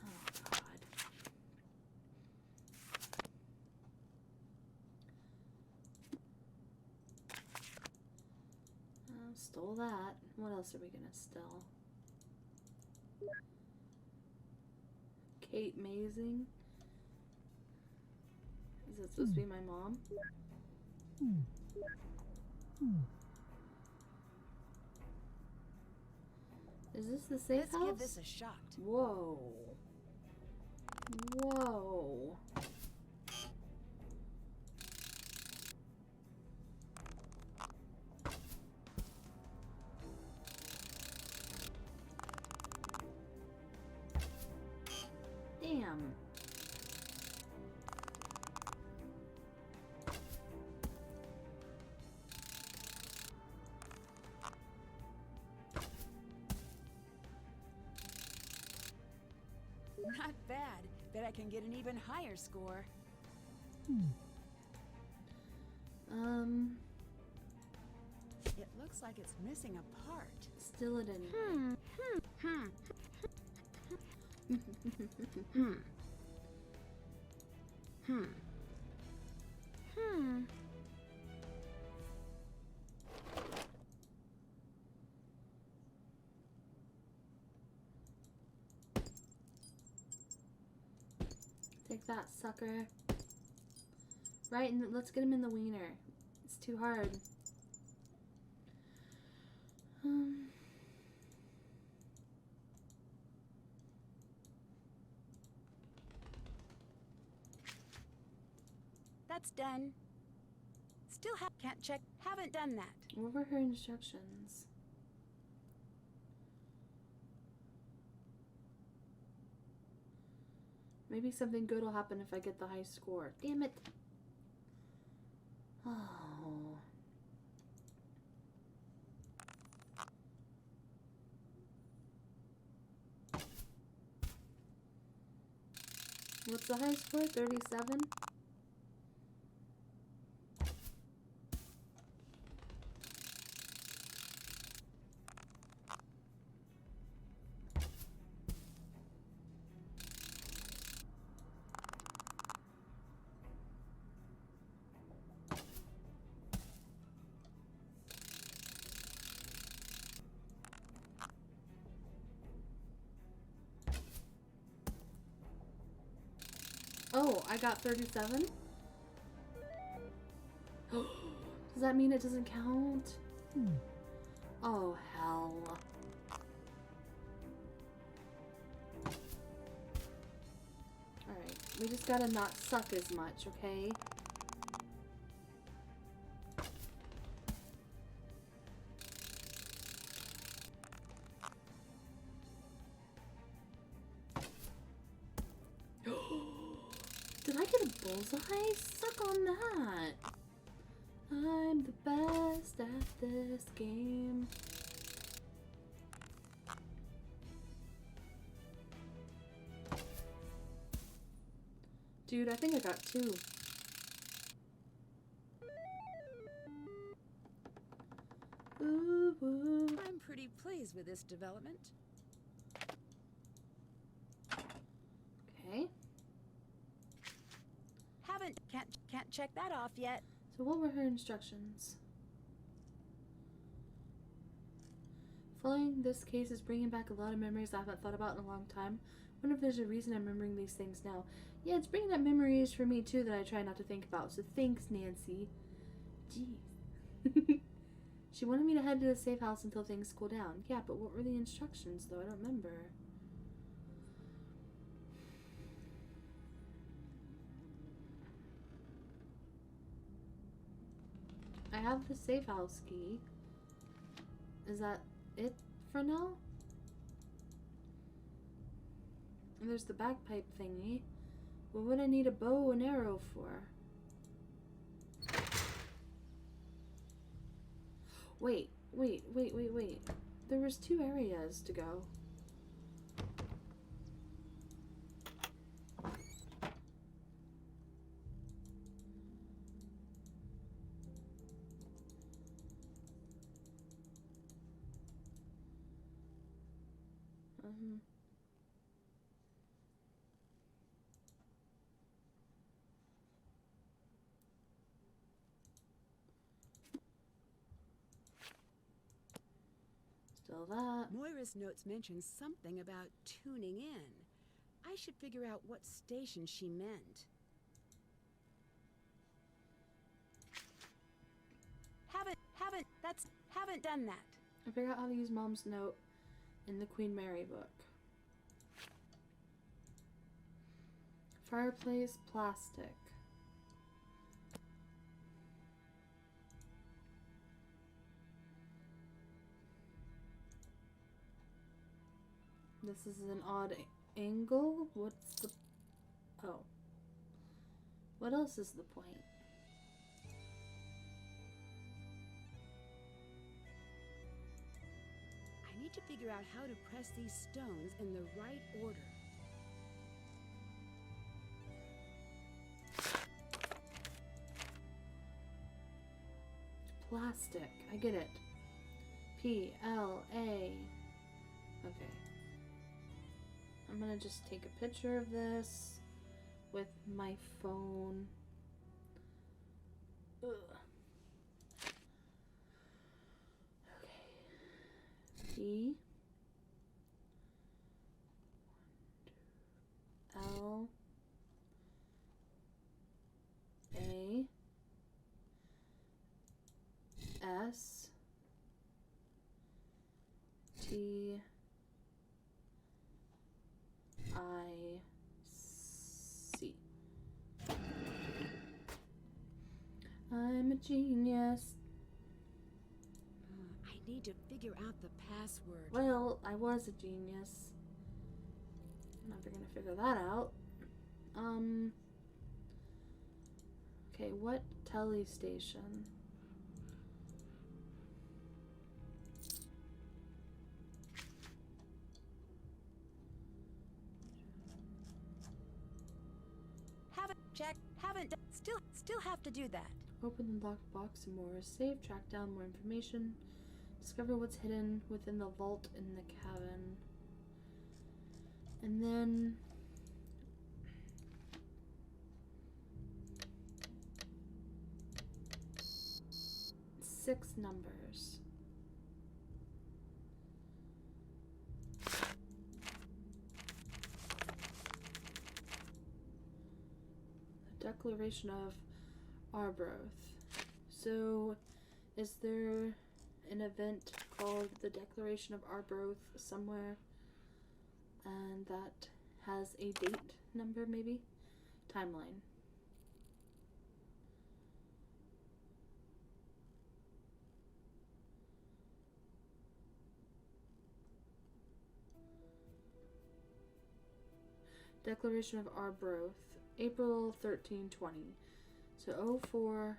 [SPEAKER 1] Oh, God. Stole that. What else are we gonna steal? Kate Mazing. Is that supposed to be my mom? Is this the safe
[SPEAKER 2] Let's
[SPEAKER 1] house?
[SPEAKER 2] give this a shot.
[SPEAKER 1] Whoa. Whoa. Damn.
[SPEAKER 2] Not bad. Bet I can get an even higher score. It looks like it's missing a part.
[SPEAKER 1] Steal it anyway. Take that, sucker. Right, and let's get him in the wiener. It's too hard.
[SPEAKER 2] That's done. Still can't check. Haven't done that.
[SPEAKER 1] What were her instructions? Maybe something good will happen if I get the high score. Damn it. Oh. What's the high score? 37? Oh, I got 37? Does that mean it doesn't count? Oh, hell. Alright, we just gotta not suck as much, okay? Did I get a bullseye? Suck on that. I'm the best at this game. Dude, I think I got 2. Ooh, ooh.
[SPEAKER 2] I'm pretty pleased with this development.
[SPEAKER 1] Okay.
[SPEAKER 2] Can't check that off yet.
[SPEAKER 1] So what were her instructions? Following this case is bringing back a lot of memories I haven't thought about in a long time. Wonder if there's a reason I'm remembering these things now. Yeah, it's bringing up memories for me too that I try not to think about. So thanks, Nancy. Jeez. She wanted me to head to the safe house until things cool down. Yeah, but what were the instructions though? I don't remember. I have the safe house key. Is that it for now? And there's the bagpipe thingy. What would I need a bow and arrow for? Wait. There was 2 areas to go. Still that.
[SPEAKER 2] Moira's notes mention something about tuning in. I should figure out what station she meant. Haven't done that.
[SPEAKER 1] I figured out how to use Mom's note in the Queen Mary book. Fireplace, plastic. This is an odd angle. What's the... Oh. What else is the point?
[SPEAKER 2] I need to figure out how to press these stones in the right order.
[SPEAKER 1] Plastic. I get it. P-L-A. Okay. I'm gonna just take a picture of this with my phone. Ugh. Okay. P. L. A. S. T. I. C. I'm a genius.
[SPEAKER 2] I need to figure out the password.
[SPEAKER 1] Well, I was a genius. I'm never gonna figure that out. Okay, what telly station?
[SPEAKER 2] Still have to do that.
[SPEAKER 1] Open the locked box and more. Save, track down more information. Discover what's hidden within the vault in the cabin. And then... six numbers. The Declaration of Arbroath. So, is there an event called the Declaration of Arbroath somewhere? And that has a date number, maybe? Timeline. Declaration of Arbroath, April 1320. So 04.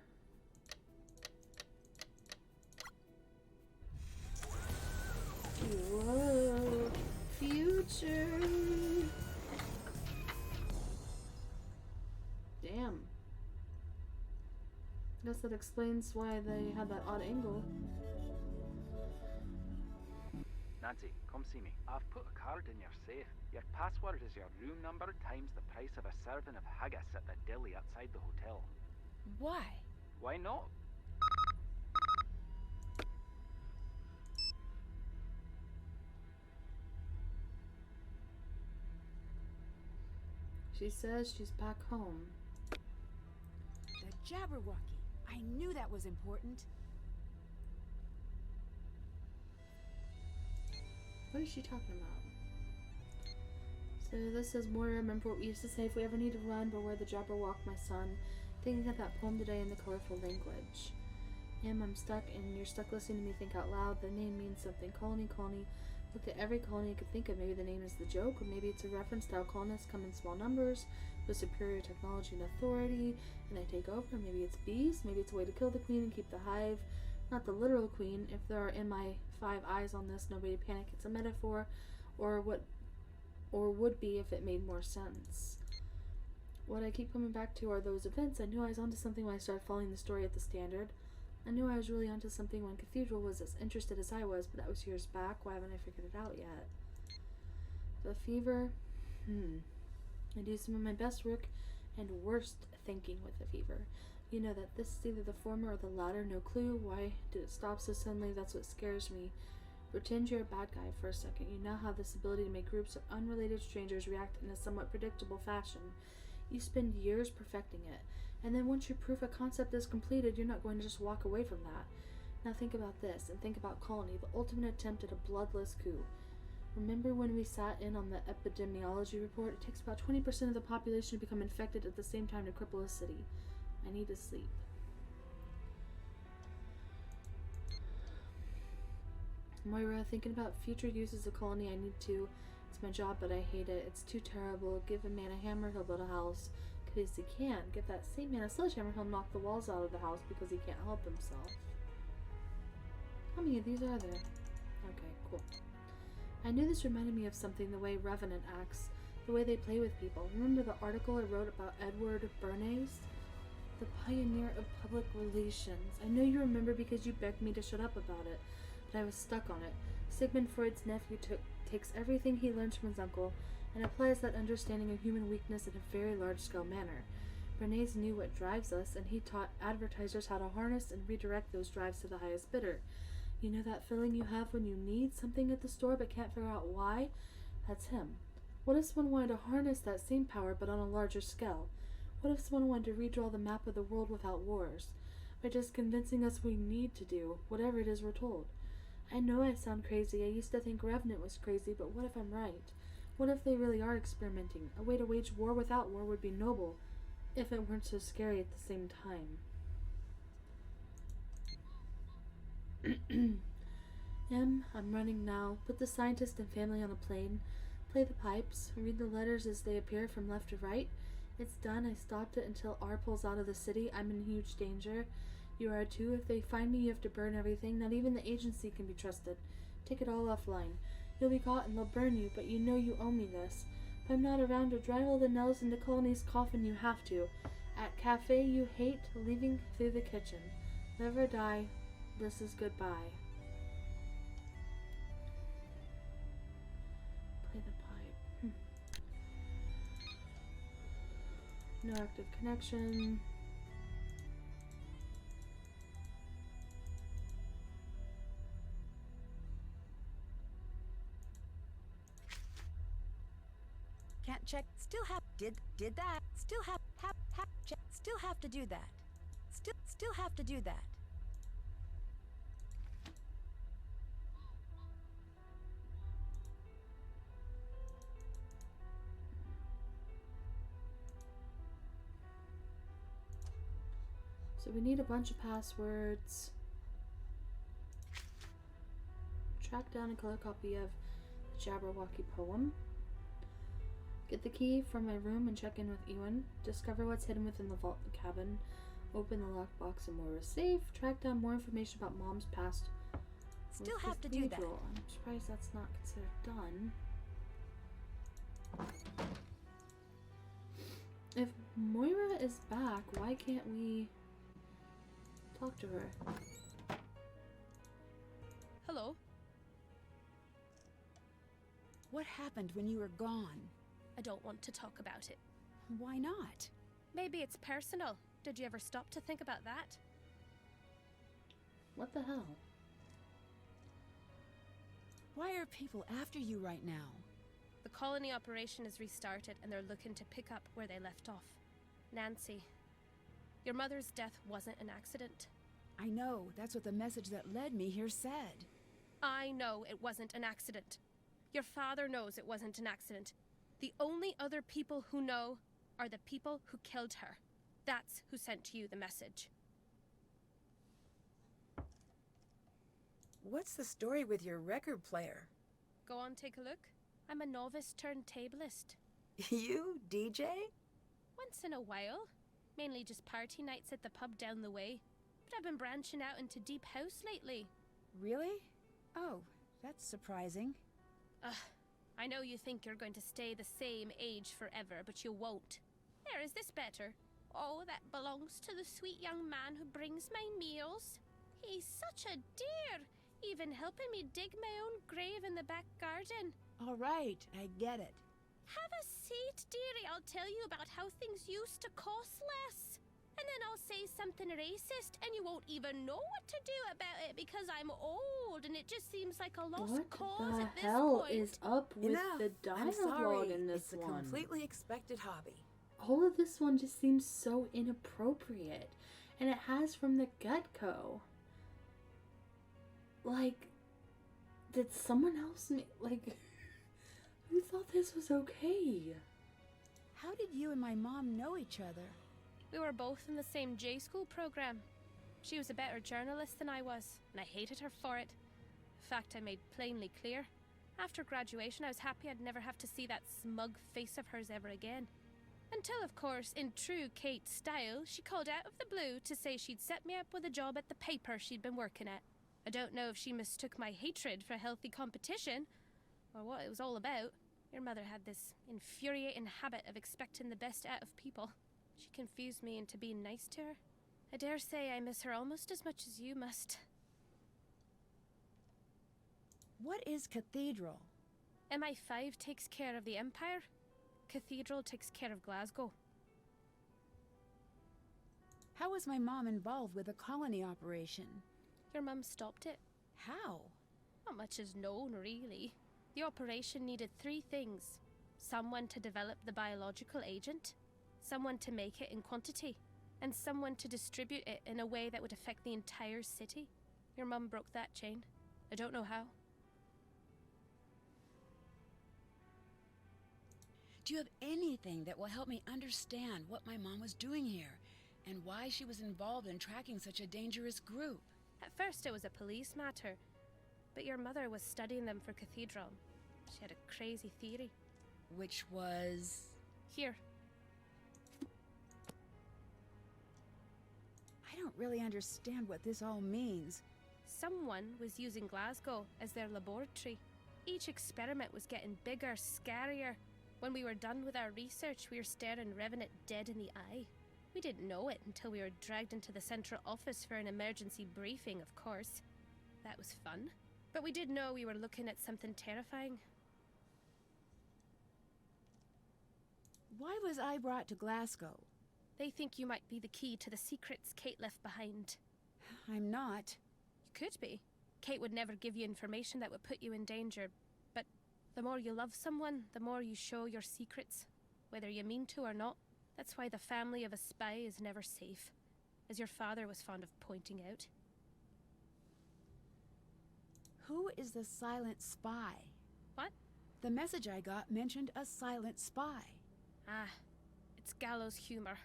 [SPEAKER 1] Whoa, future. Damn. Guess that explains why they had that odd angle.
[SPEAKER 4] Nancy, come see me. I've put a card in your safe. Your password is your room number times the price of a serving of haggis at the deli outside the hotel.
[SPEAKER 2] Why?
[SPEAKER 4] Why not?
[SPEAKER 1] She says she's back home.
[SPEAKER 2] The Jabberwocky. I knew that was important.
[SPEAKER 1] What is she talking about? So this says, Moira, remember what we used to say, if we ever need to run, beware the Jabberwock, my son. Thinking of that poem today in the colorful language. I'm stuck, and you're stuck listening to me think out loud. The name means something. Colony, colony. Looked at every colony I could think of. Maybe the name is the joke, or maybe it's a reference to how colonists come in small numbers with superior technology and authority, and I take over. Maybe it's bees. Maybe it's a way to kill the queen and keep the hive. Not the literal queen. If there are MI5 eyes on this, nobody panic. It's a metaphor, or would be if it made more sense. What I keep coming back to are those events. I knew I was onto something when I started following the story at the Standard. I knew I was really onto something when Cathedral was as interested as I was, but that was years back. Why haven't I figured it out yet? The fever, I do some of my best work and worst thinking with the fever. You know that this is either the former or the latter. No clue. Why did it stop so suddenly? That's what scares me. Pretend you're a bad guy for a second. You now have this ability to make groups of unrelated strangers react in a somewhat predictable fashion. You spend years perfecting it, and then once your proof of concept is completed, you're not going to just walk away from that. Now think about this, and think about Colony, the ultimate attempt at a bloodless coup. Remember when we sat in on the epidemiology report? It takes about 20% of the population to become infected at the same time to cripple a city. I need to sleep. Moira, thinking about future uses of Colony, I need to. It's my job, but I hate it. It's too terrible. Give a man a hammer, he'll build a house because he can. Give that same man a sledgehammer, he'll knock the walls out of the house because he can't help himself. How many of these are there? Okay, cool. I knew this reminded me of something, the way Revenant acts, the way they play with people. Remember the article I wrote about Edward Bernays? The pioneer of public relations. I know you remember because you begged me to shut up about it, but I was stuck on it. Sigmund Freud's nephew takes everything he learns from his uncle and applies that understanding of human weakness in a very large-scale manner. Bernays knew what drives us, and he taught advertisers how to harness and redirect those drives to the highest bidder. You know that feeling you have when you need something at the store but can't figure out why? That's him. What if someone wanted to harness that same power but on a larger scale? What if someone wanted to redraw the map of the world without wars? By just convincing us we need to do whatever it is we're told. I know I sound crazy. I used to think Revenant was crazy, but what if I'm right? What if they really are experimenting? A way to wage war without war would be noble, if it weren't so scary at the same time. I'm running now. Put the scientist and family on a plane. Play the pipes. Read the letters as they appear from left to right. It's done. I stopped it until R pulls out of the city. I'm in huge danger. You are too. If they find me, you have to burn everything. Not even the agency can be trusted. Take it all offline. You'll be caught and they'll burn you, but you know you owe me this. If I'm not around to drive all the nails into Colony's coffin, you have to. At cafe you hate, leaving through the kitchen. Live or die. This is goodbye. Play the pipe. No active connection.
[SPEAKER 2] Can't check. Still have did that. Still have check. Still have to do that. Still have to do that.
[SPEAKER 1] So we need a bunch of passwords. Track down a color copy of the Jabberwocky poem. Get the key from my room and check in with Ewan. Discover what's hidden within the vault of the cabin. Open the lockbox in Moira's safe. Track down more information about Mom's past.
[SPEAKER 2] Still have to do that.
[SPEAKER 1] I'm surprised that's not considered done. If Moira is back, why can't we talk to her?
[SPEAKER 12] Hello?
[SPEAKER 2] What happened when you were gone?
[SPEAKER 12] I don't want to talk about it.
[SPEAKER 2] Why not?
[SPEAKER 12] Maybe it's personal. Did you ever stop to think about that?
[SPEAKER 1] What the hell?
[SPEAKER 2] Why are people after you right now?
[SPEAKER 12] The colony operation is restarted and they're looking to pick up where they left off. Nancy, your mother's death wasn't an accident.
[SPEAKER 2] I know. That's what the message that led me here said.
[SPEAKER 12] I know it wasn't an accident. Your father knows it wasn't an accident. The only other people who know are the people who killed her. That's who sent you the message.
[SPEAKER 2] What's the story with your record player?
[SPEAKER 12] Go on, take a look. I'm a novice turntablist.
[SPEAKER 2] You, DJ?
[SPEAKER 12] Once in a while. Mainly just party nights at the pub down the way. But I've been branching out into deep house lately.
[SPEAKER 2] Really? Oh, that's surprising.
[SPEAKER 12] I know you think you're going to stay the same age forever, but you won't. There, is this better? Oh, that belongs to the sweet young man who brings my meals. He's such a dear, even helping me dig my own grave in the back garden.
[SPEAKER 2] All right, I get it.
[SPEAKER 12] Have a seat, dearie. I'll tell you about how things used to cost less. And then I'll say something racist, and you won't even know what to do about it because I'm old, and it just seems like a lost
[SPEAKER 1] What
[SPEAKER 12] cause
[SPEAKER 1] the
[SPEAKER 12] at this
[SPEAKER 1] hell
[SPEAKER 12] point.
[SPEAKER 1] is up with
[SPEAKER 2] Enough.
[SPEAKER 1] the
[SPEAKER 2] I'm sorry.
[SPEAKER 1] dialogue in this
[SPEAKER 2] It's a
[SPEAKER 1] one?
[SPEAKER 2] completely expected hobby.
[SPEAKER 1] All of this one just seems so inappropriate, and it has from the get-go. Like, did someone else who thought this was okay?
[SPEAKER 2] How did you and my mom know each other?
[SPEAKER 12] We were both in the same J school program. She was a better journalist than I was, and I hated her for it. A fact I made plainly clear. After graduation, I was happy I'd never have to see that smug face of hers ever again. Until, of course, in true Kate style, she called out of the blue to say she'd set me up with a job at the paper she'd been working at. I don't know if she mistook my hatred for healthy competition, or what it was all about. Your mother had this infuriating habit of expecting the best out of people. She confused me into being nice to her. I dare say I miss her almost as much as you must.
[SPEAKER 2] What is Cathedral?
[SPEAKER 12] MI5 takes care of the Empire. Cathedral takes care of Glasgow.
[SPEAKER 2] How was my mom involved with the colony operation?
[SPEAKER 12] Your mum stopped it.
[SPEAKER 2] How?
[SPEAKER 12] Not much is known, really. The operation needed 3 things. Someone to develop the biological agent, someone to make it in quantity, and someone to distribute it in a way that would affect the entire city. Your mum broke that chain. I don't know how.
[SPEAKER 2] Do you have anything that will help me understand what my mom was doing here, and why she was involved in tracking such a dangerous group?
[SPEAKER 12] At first it was a police matter, but your mother was studying them for Cathedral. She had a crazy theory.
[SPEAKER 2] Which was...
[SPEAKER 12] Here.
[SPEAKER 2] I don't really understand what this all means.
[SPEAKER 12] Someone was using Glasgow as their laboratory. Each experiment was getting bigger, scarier. When we were done with our research, we were staring Revenant dead in the eye. We didn't know it until we were dragged into the central office for an emergency briefing, of course. That was fun. But we did know we were looking at something terrifying.
[SPEAKER 2] Why was I brought to Glasgow?
[SPEAKER 12] They think you might be the key to the secrets Kate left behind.
[SPEAKER 2] I'm not.
[SPEAKER 12] You could be. Kate would never give you information that would put you in danger, but the more you love someone, the more you show your secrets, whether you mean to or not. That's why the family of a spy is never safe, as your father was fond of pointing out.
[SPEAKER 2] Who is the silent spy?
[SPEAKER 12] What?
[SPEAKER 2] The message I got mentioned a silent spy.
[SPEAKER 12] Ah, it's gallows humor.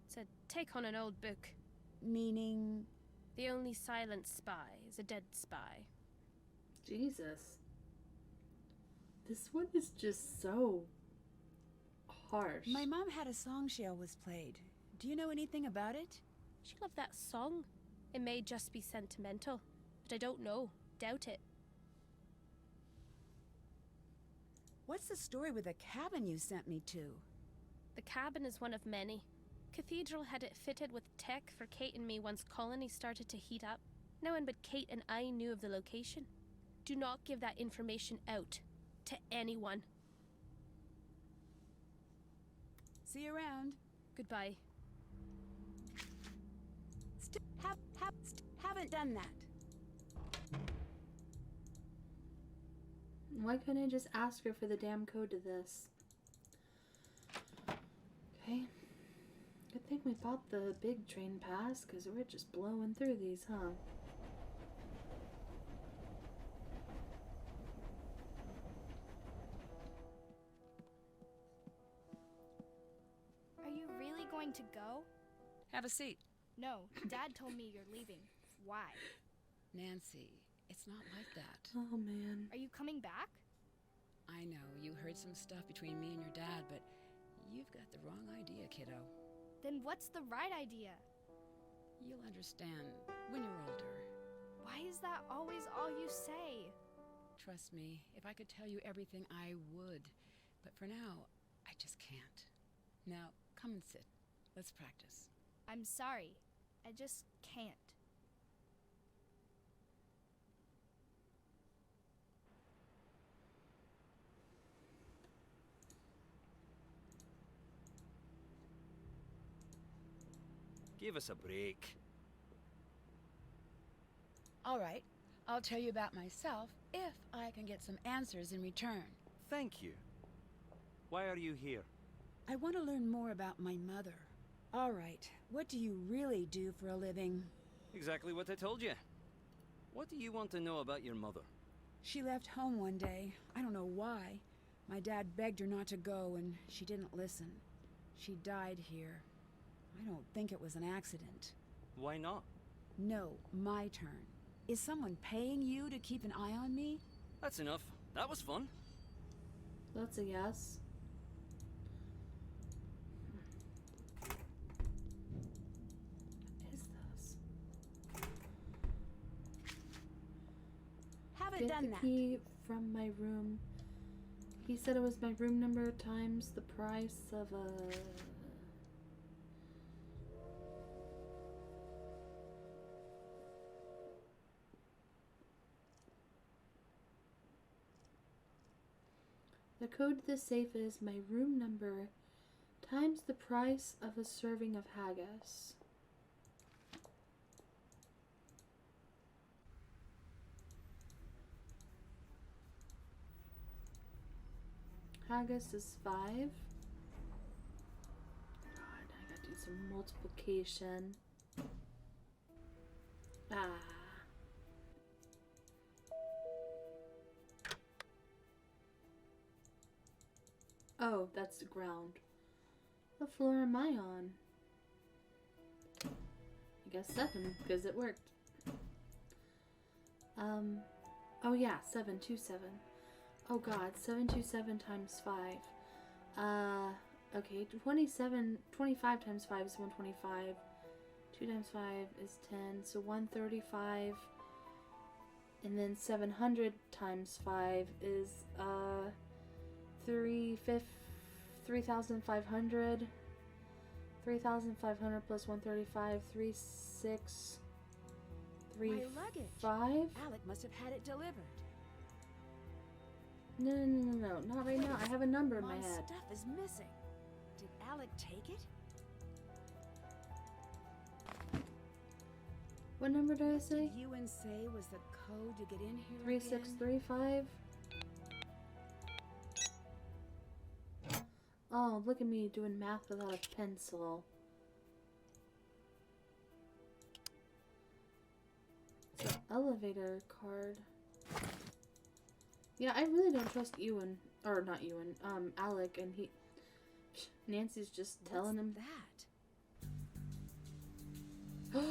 [SPEAKER 12] It's a take on an old book.
[SPEAKER 2] Meaning?
[SPEAKER 12] The only silent spy is a dead spy.
[SPEAKER 1] Jesus. This one is just so harsh.
[SPEAKER 2] My mom had a song she always played. Do you know anything about it?
[SPEAKER 12] She loved that song. It may just be sentimental, but I don't know. Doubt it.
[SPEAKER 2] What's the story with the cabin you sent me to?
[SPEAKER 12] The cabin is one of many. Cathedral had it fitted with tech for Kate and me once Colony started to heat up. No one but Kate and I knew of the location. Do not give that information out to anyone.
[SPEAKER 2] See you around.
[SPEAKER 12] Goodbye.
[SPEAKER 2] Haven't done that.
[SPEAKER 1] Why couldn't I just ask her for the damn code to this? Okay. Good thing we bought the big train pass, because we're just blowing through these, huh?
[SPEAKER 13] Are you really going to go?
[SPEAKER 2] Have a seat.
[SPEAKER 13] No, Dad told me you're leaving. Why?
[SPEAKER 2] Nancy, it's not like that.
[SPEAKER 1] Oh, man.
[SPEAKER 13] Are you coming back?
[SPEAKER 2] I know, you heard some stuff between me and your dad, but you've got the wrong idea, kiddo.
[SPEAKER 13] Then what's the right idea?
[SPEAKER 2] You'll understand when you're older.
[SPEAKER 13] Why is that always all you say?
[SPEAKER 2] Trust me, if I could tell you everything, I would. But for now, I just can't. Now, come and sit. Let's practice.
[SPEAKER 13] I'm sorry. I just can't.
[SPEAKER 3] Give us a break.
[SPEAKER 2] All right, I'll tell you about myself if I can get some answers in return.
[SPEAKER 3] Thank you. Why are you here?
[SPEAKER 2] I want to learn more about my mother. All right, what do you really do for a living?
[SPEAKER 3] Exactly what I told you. What do you want to know about your mother?
[SPEAKER 2] She left home one day. I don't know why. My dad begged her not to go, and she didn't listen. She died here. I don't think it was an accident.
[SPEAKER 3] Why not?
[SPEAKER 2] No, my turn. Is someone paying you to keep an eye on me?
[SPEAKER 3] That's enough. That was fun.
[SPEAKER 1] That's a yes. What is this?
[SPEAKER 2] Haven't
[SPEAKER 1] Get
[SPEAKER 2] done
[SPEAKER 1] the
[SPEAKER 2] that.
[SPEAKER 1] key from my room. He said it was my room number times the price of a... The code to the safe is my room number times the price of a serving of haggis. Haggis is 5. God, I gotta do some multiplication. Ah. Oh, that's the ground. What floor am I on? I guess 7, because it worked. Oh yeah, 727. Oh god, 727 times 5. Okay, 25 times 5 is 125. 2 times 5 is 10, so 135. And then 700 times 5 is, 3,500. 3,500 plus 135, 3,6, 3,
[SPEAKER 2] My luggage.
[SPEAKER 1] 5?
[SPEAKER 2] Alec must have had it delivered.
[SPEAKER 1] No, not right now. I have a number in my
[SPEAKER 2] Mom's
[SPEAKER 1] head.
[SPEAKER 2] stuff is missing. Did Alec take it?
[SPEAKER 1] What number did I say?
[SPEAKER 2] Did Ewan say was the code to get in here
[SPEAKER 1] 3635. Oh, look at me doing math without a pencil. It's an elevator card. Yeah, I really don't trust Ewan, or not Ewan, Alec, and Nancy's just telling him
[SPEAKER 2] that.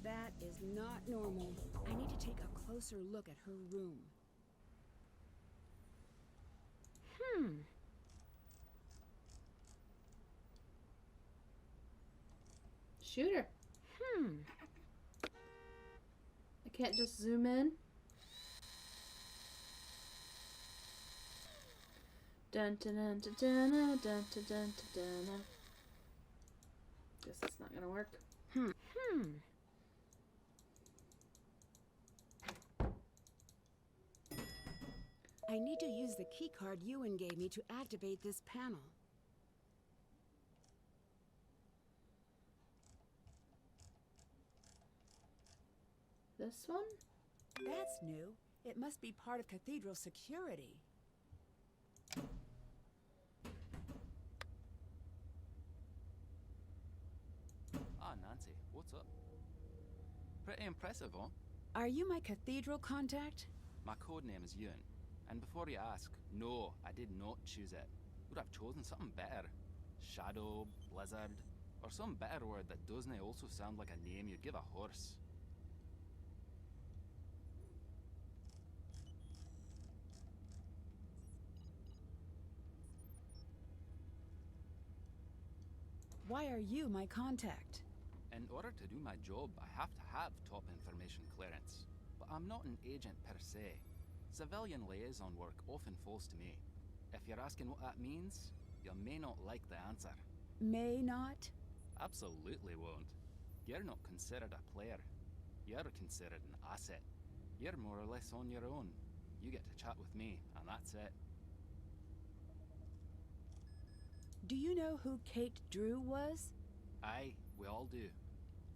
[SPEAKER 2] That is not normal. I need to take a closer look at her room.
[SPEAKER 1] Shoot her. I can't just zoom in. Dun dun dun dun dun dun dun dun dun dun. Guess it's not gonna work.
[SPEAKER 2] I need to use the key card Ewan gave me to activate this panel.
[SPEAKER 1] This one?
[SPEAKER 2] That's new. It must be part of Cathedral security.
[SPEAKER 14] Ah, Nancy, what's up? Pretty impressive, huh?
[SPEAKER 2] Are you my Cathedral contact?
[SPEAKER 14] My code name is Ewan. And before you ask, no, I did not choose it. Would have chosen something better. Shadow, Blizzard, or some better word that doesn't also sound like a name you'd give a horse.
[SPEAKER 2] Why are you my contact?
[SPEAKER 14] In order to do my job, I have to have top information clearance. But I'm not an agent per se. Civilian liaison work often falls to me. If you're asking what that means, you may not like the answer.
[SPEAKER 2] May not?
[SPEAKER 14] Absolutely won't. You're not considered a player. You're considered an asset. You're more or less on your own. You get to chat with me, and that's it.
[SPEAKER 2] Do you know who Kate Drew was?
[SPEAKER 14] Aye, we all do.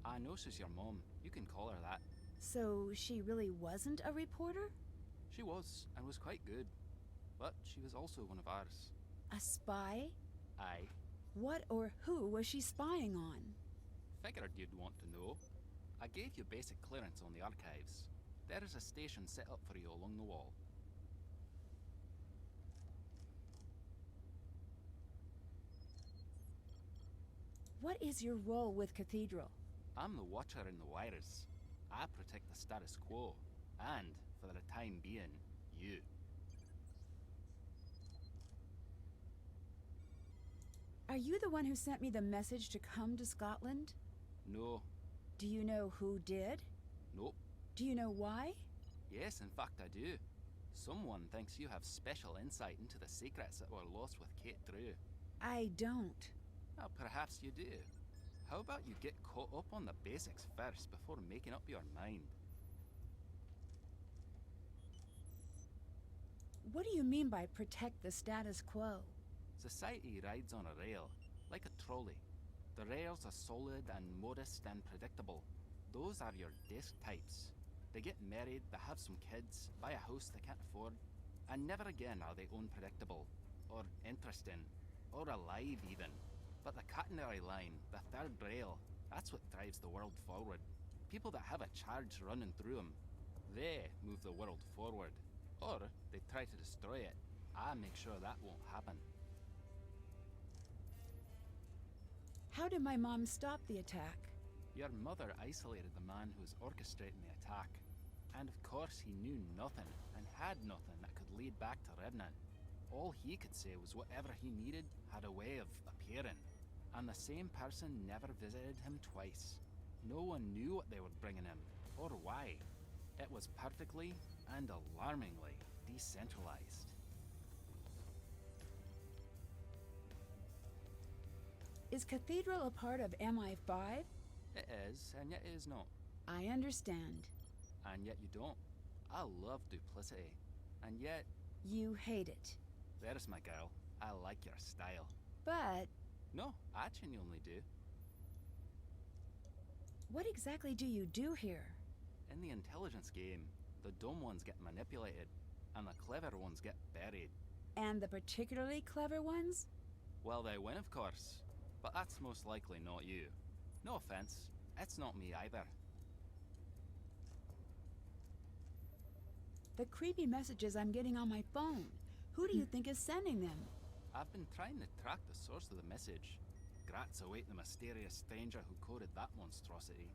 [SPEAKER 14] I know she's your mom. You can call her that.
[SPEAKER 2] So she really wasn't a reporter?
[SPEAKER 14] She was, and was quite good. But she was also one of ours.
[SPEAKER 2] A spy?
[SPEAKER 14] Aye.
[SPEAKER 2] What or who was she spying on?
[SPEAKER 14] Figured you'd want to know. I gave you basic clearance on the archives. There is a station set up for you along the wall.
[SPEAKER 2] What is your role with Cathedral?
[SPEAKER 14] I'm the watcher in the wires. I protect the status quo. And, for the time being, you.
[SPEAKER 2] Are you the one who sent me the message to come to Scotland?
[SPEAKER 14] No.
[SPEAKER 2] Do you know who did?
[SPEAKER 14] Nope.
[SPEAKER 2] Do you know why?
[SPEAKER 14] Yes, in fact I do. Someone thinks you have special insight into the secrets that were lost with Kate Drew.
[SPEAKER 2] I don't.
[SPEAKER 14] Well, perhaps you do. How about you get caught up on the basics first before making up your mind?
[SPEAKER 2] What do you mean by protect the status quo?
[SPEAKER 14] Society rides on a rail, like a trolley. The rails are solid and modest and predictable. Those are your desk types. They get married, they have some kids, buy a house they can't afford, and never again are they unpredictable, or interesting, or alive even. But the catenary line, the third rail, that's what drives the world forward. People that have a charge running through them, they move the world forward. Or they try to destroy it. I make sure that won't happen.
[SPEAKER 2] How did my mom stop the attack?
[SPEAKER 14] Your mother isolated the man who was orchestrating the attack. And of course he knew nothing, and had nothing that could lead back to Revenant. All he could say was whatever he needed had a way of appearing. And the same person never visited him twice. No one knew what they were bringing him, or why. It was perfectly and alarmingly decentralized.
[SPEAKER 2] Is Cathedral a part of MI5?
[SPEAKER 14] It is, and yet it is not.
[SPEAKER 2] I understand.
[SPEAKER 14] And yet you don't. I love duplicity. And yet...
[SPEAKER 2] You hate it.
[SPEAKER 14] There's my girl. I like your style.
[SPEAKER 2] But...
[SPEAKER 14] No, I genuinely do.
[SPEAKER 2] What exactly do you do here?
[SPEAKER 14] In the intelligence game, the dumb ones get manipulated, and the clever ones get buried.
[SPEAKER 2] And the particularly clever ones?
[SPEAKER 14] Well, they win, of course. But that's most likely not you. No offense, it's not me either.
[SPEAKER 2] The creepy messages I'm getting on my phone. Who do you think is sending them?
[SPEAKER 14] I've been trying to track the source of the message. Grats await the mysterious stranger who coded that monstrosity.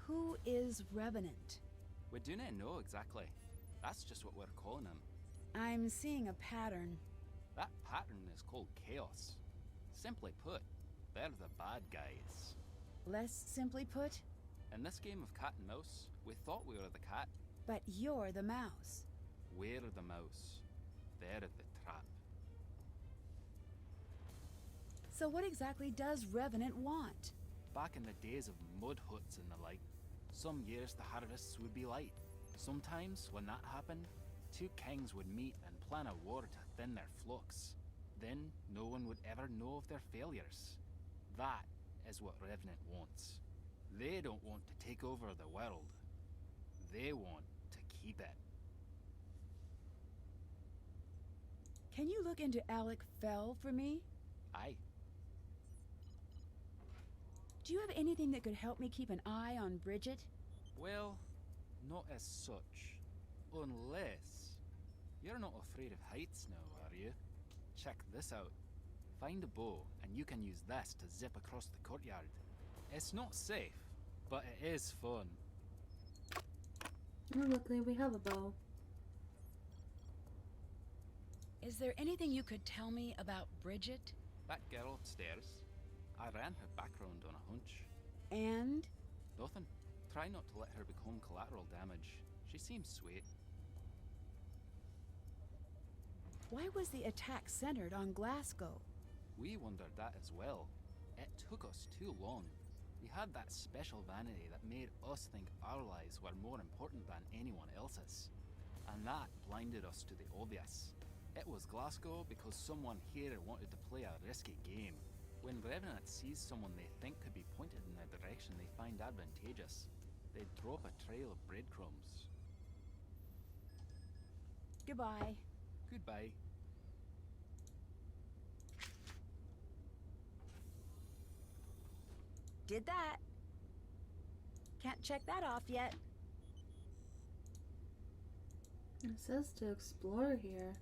[SPEAKER 2] Who is Revenant?
[SPEAKER 14] We do not know exactly. That's just what we're calling him.
[SPEAKER 2] I'm seeing a pattern.
[SPEAKER 14] That pattern is called Chaos. Simply put, they're the bad guys.
[SPEAKER 2] Less simply put?
[SPEAKER 14] In this game of cat and mouse, we thought we were the cat.
[SPEAKER 2] But you're the mouse.
[SPEAKER 14] We're the mouse. They're the trap.
[SPEAKER 2] So what exactly does Revenant want?
[SPEAKER 14] Back in the days of mud huts and the like, some years the harvests would be light. Sometimes, when that happened, two kings would meet and plan a war to thin their flocks. Then, no one would ever know of their failures. That is what Revenant wants. They don't want to take over the world. They want to keep it.
[SPEAKER 2] Can you look into Alec Fell for me?
[SPEAKER 14] Aye.
[SPEAKER 2] Do you have anything that could help me keep an eye on Bridget?
[SPEAKER 14] Well, not as such. Unless... You're not afraid of heights now, are you? Check this out. Find a bow, and you can use this to zip across the courtyard. It's not safe, but it is fun.
[SPEAKER 1] Oh, luckily we have a bow.
[SPEAKER 2] Is there anything you could tell me about Bridget?
[SPEAKER 14] That girl upstairs, I ran her background on a hunch.
[SPEAKER 2] And?
[SPEAKER 14] Nothing. Try not to let her become collateral damage. She seems sweet.
[SPEAKER 2] Why was the attack centered on Glasgow?
[SPEAKER 14] We wondered that as well. It took us too long. We had that special vanity that made us think our lives were more important than anyone else's. And that blinded us to the obvious. It was Glasgow because someone here wanted to play a risky game. When Revenant sees someone they think could be pointed in the direction they find advantageous, they drop a trail of breadcrumbs.
[SPEAKER 2] Goodbye.
[SPEAKER 14] Goodbye.
[SPEAKER 2] Did that. Can't check that off yet.
[SPEAKER 1] It says to explore here.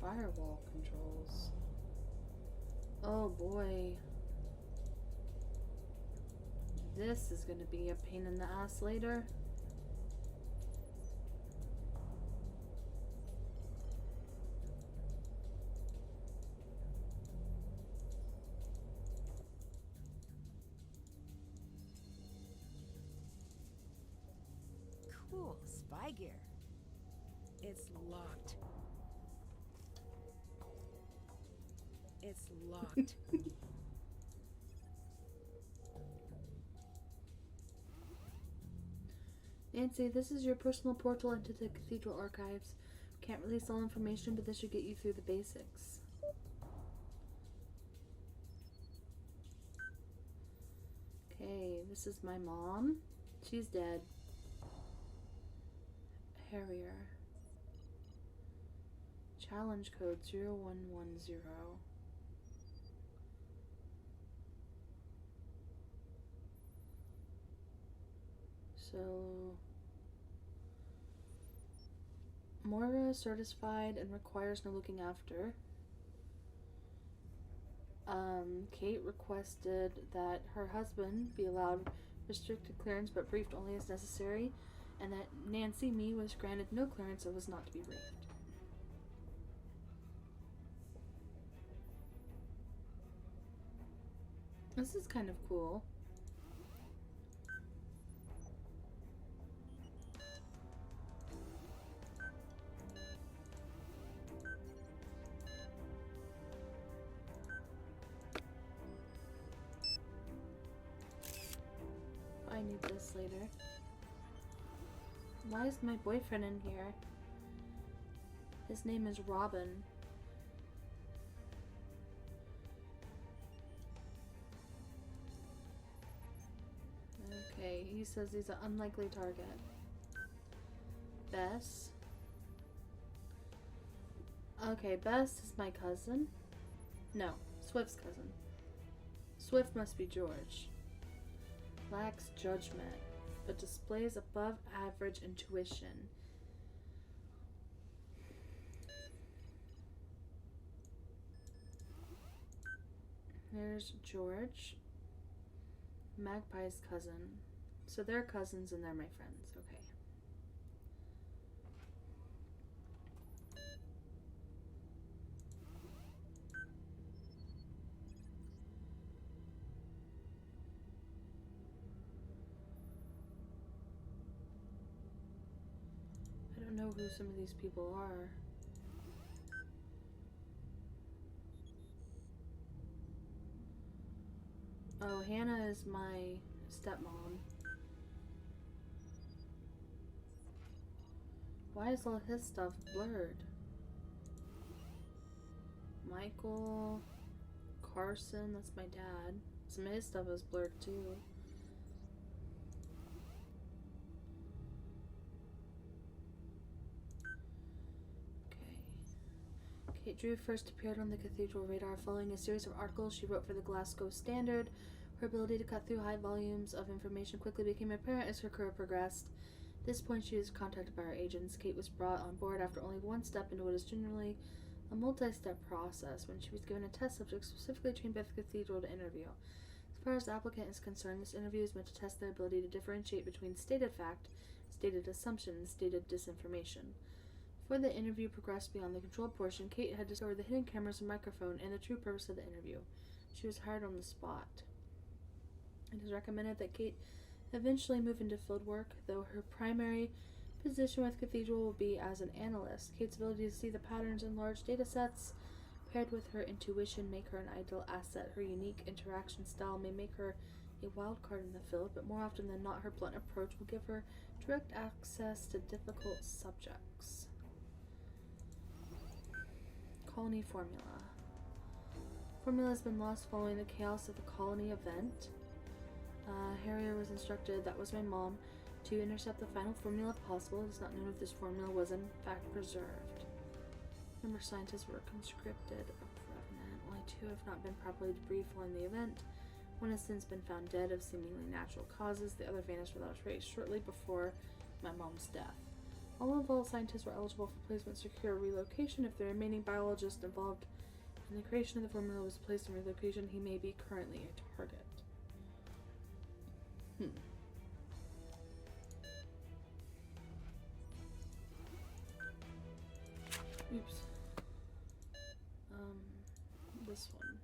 [SPEAKER 1] Firewall controls. Oh boy. This is gonna be a pain in the ass later.
[SPEAKER 2] Cool spy gear. It's locked. It's locked.
[SPEAKER 1] Nancy, this is your personal portal into the cathedral archives. Can't release all information, but this should get you through the basics. Okay, this is my mom. She's dead. Harrier. Challenge code 0110. So, Moira is certified and requires no looking after. Kate requested that her husband be allowed restricted clearance but briefed only as necessary, and that Nancy Me was granted no clearance and was not to be briefed. This is kind of cool. I need this later. Why is my boyfriend in here? His name is Robin. Okay, he says he's an unlikely target. Bess. Okay, Bess is my cousin. No, Swift's cousin. Swift must be George. Lacks judgment, but displays above average intuition. There's George. Magpie's cousin. So they're cousins and they're my friends. Okay. I don't know who some of these people are. Oh, Hannah is my stepmom. Why is all his stuff blurred? Michael, Carson, that's my dad. Some of his stuff is blurred too. Kate Drew first appeared on the Cathedral radar following a series of articles she wrote for the Glasgow Standard. Her ability to cut through high volumes of information quickly became apparent as her career progressed. At this point, she was contacted by her agents. Kate was brought on board after only one step into what is generally a multi-step process when she was given a test subject specifically trained by the Cathedral to interview. As far as the applicant is concerned, this interview is meant to test their ability to differentiate between stated fact, stated assumption, and stated disinformation. Before the interview progressed beyond the controlled portion, Kate had discovered the hidden cameras and microphone and the true purpose of the interview. She was hired on the spot. It is recommended that Kate eventually move into field work, though her primary position with Cathedral will be as an analyst. Kate's ability to see the patterns in large data sets, paired with her intuition, make her an ideal asset. Her unique interaction style may make her a wild card in the field, but more often than not, her blunt approach will give her direct access to difficult subjects. Colony formula. Formula has been lost following the chaos of the colony event. Harrier was instructed, that was my mom, to intercept the final formula if possible. It is not known if this formula was in fact preserved. Number of scientists were conscripted of Revenant. Only 2 have not been properly debriefed following the event. One has since been found dead of seemingly natural causes. The other vanished without a trace shortly before my mom's death. All involved scientists were eligible for placement, secure relocation. If the remaining biologist involved in the creation of the formula was placed in relocation, he may be currently a target. Oops. This one.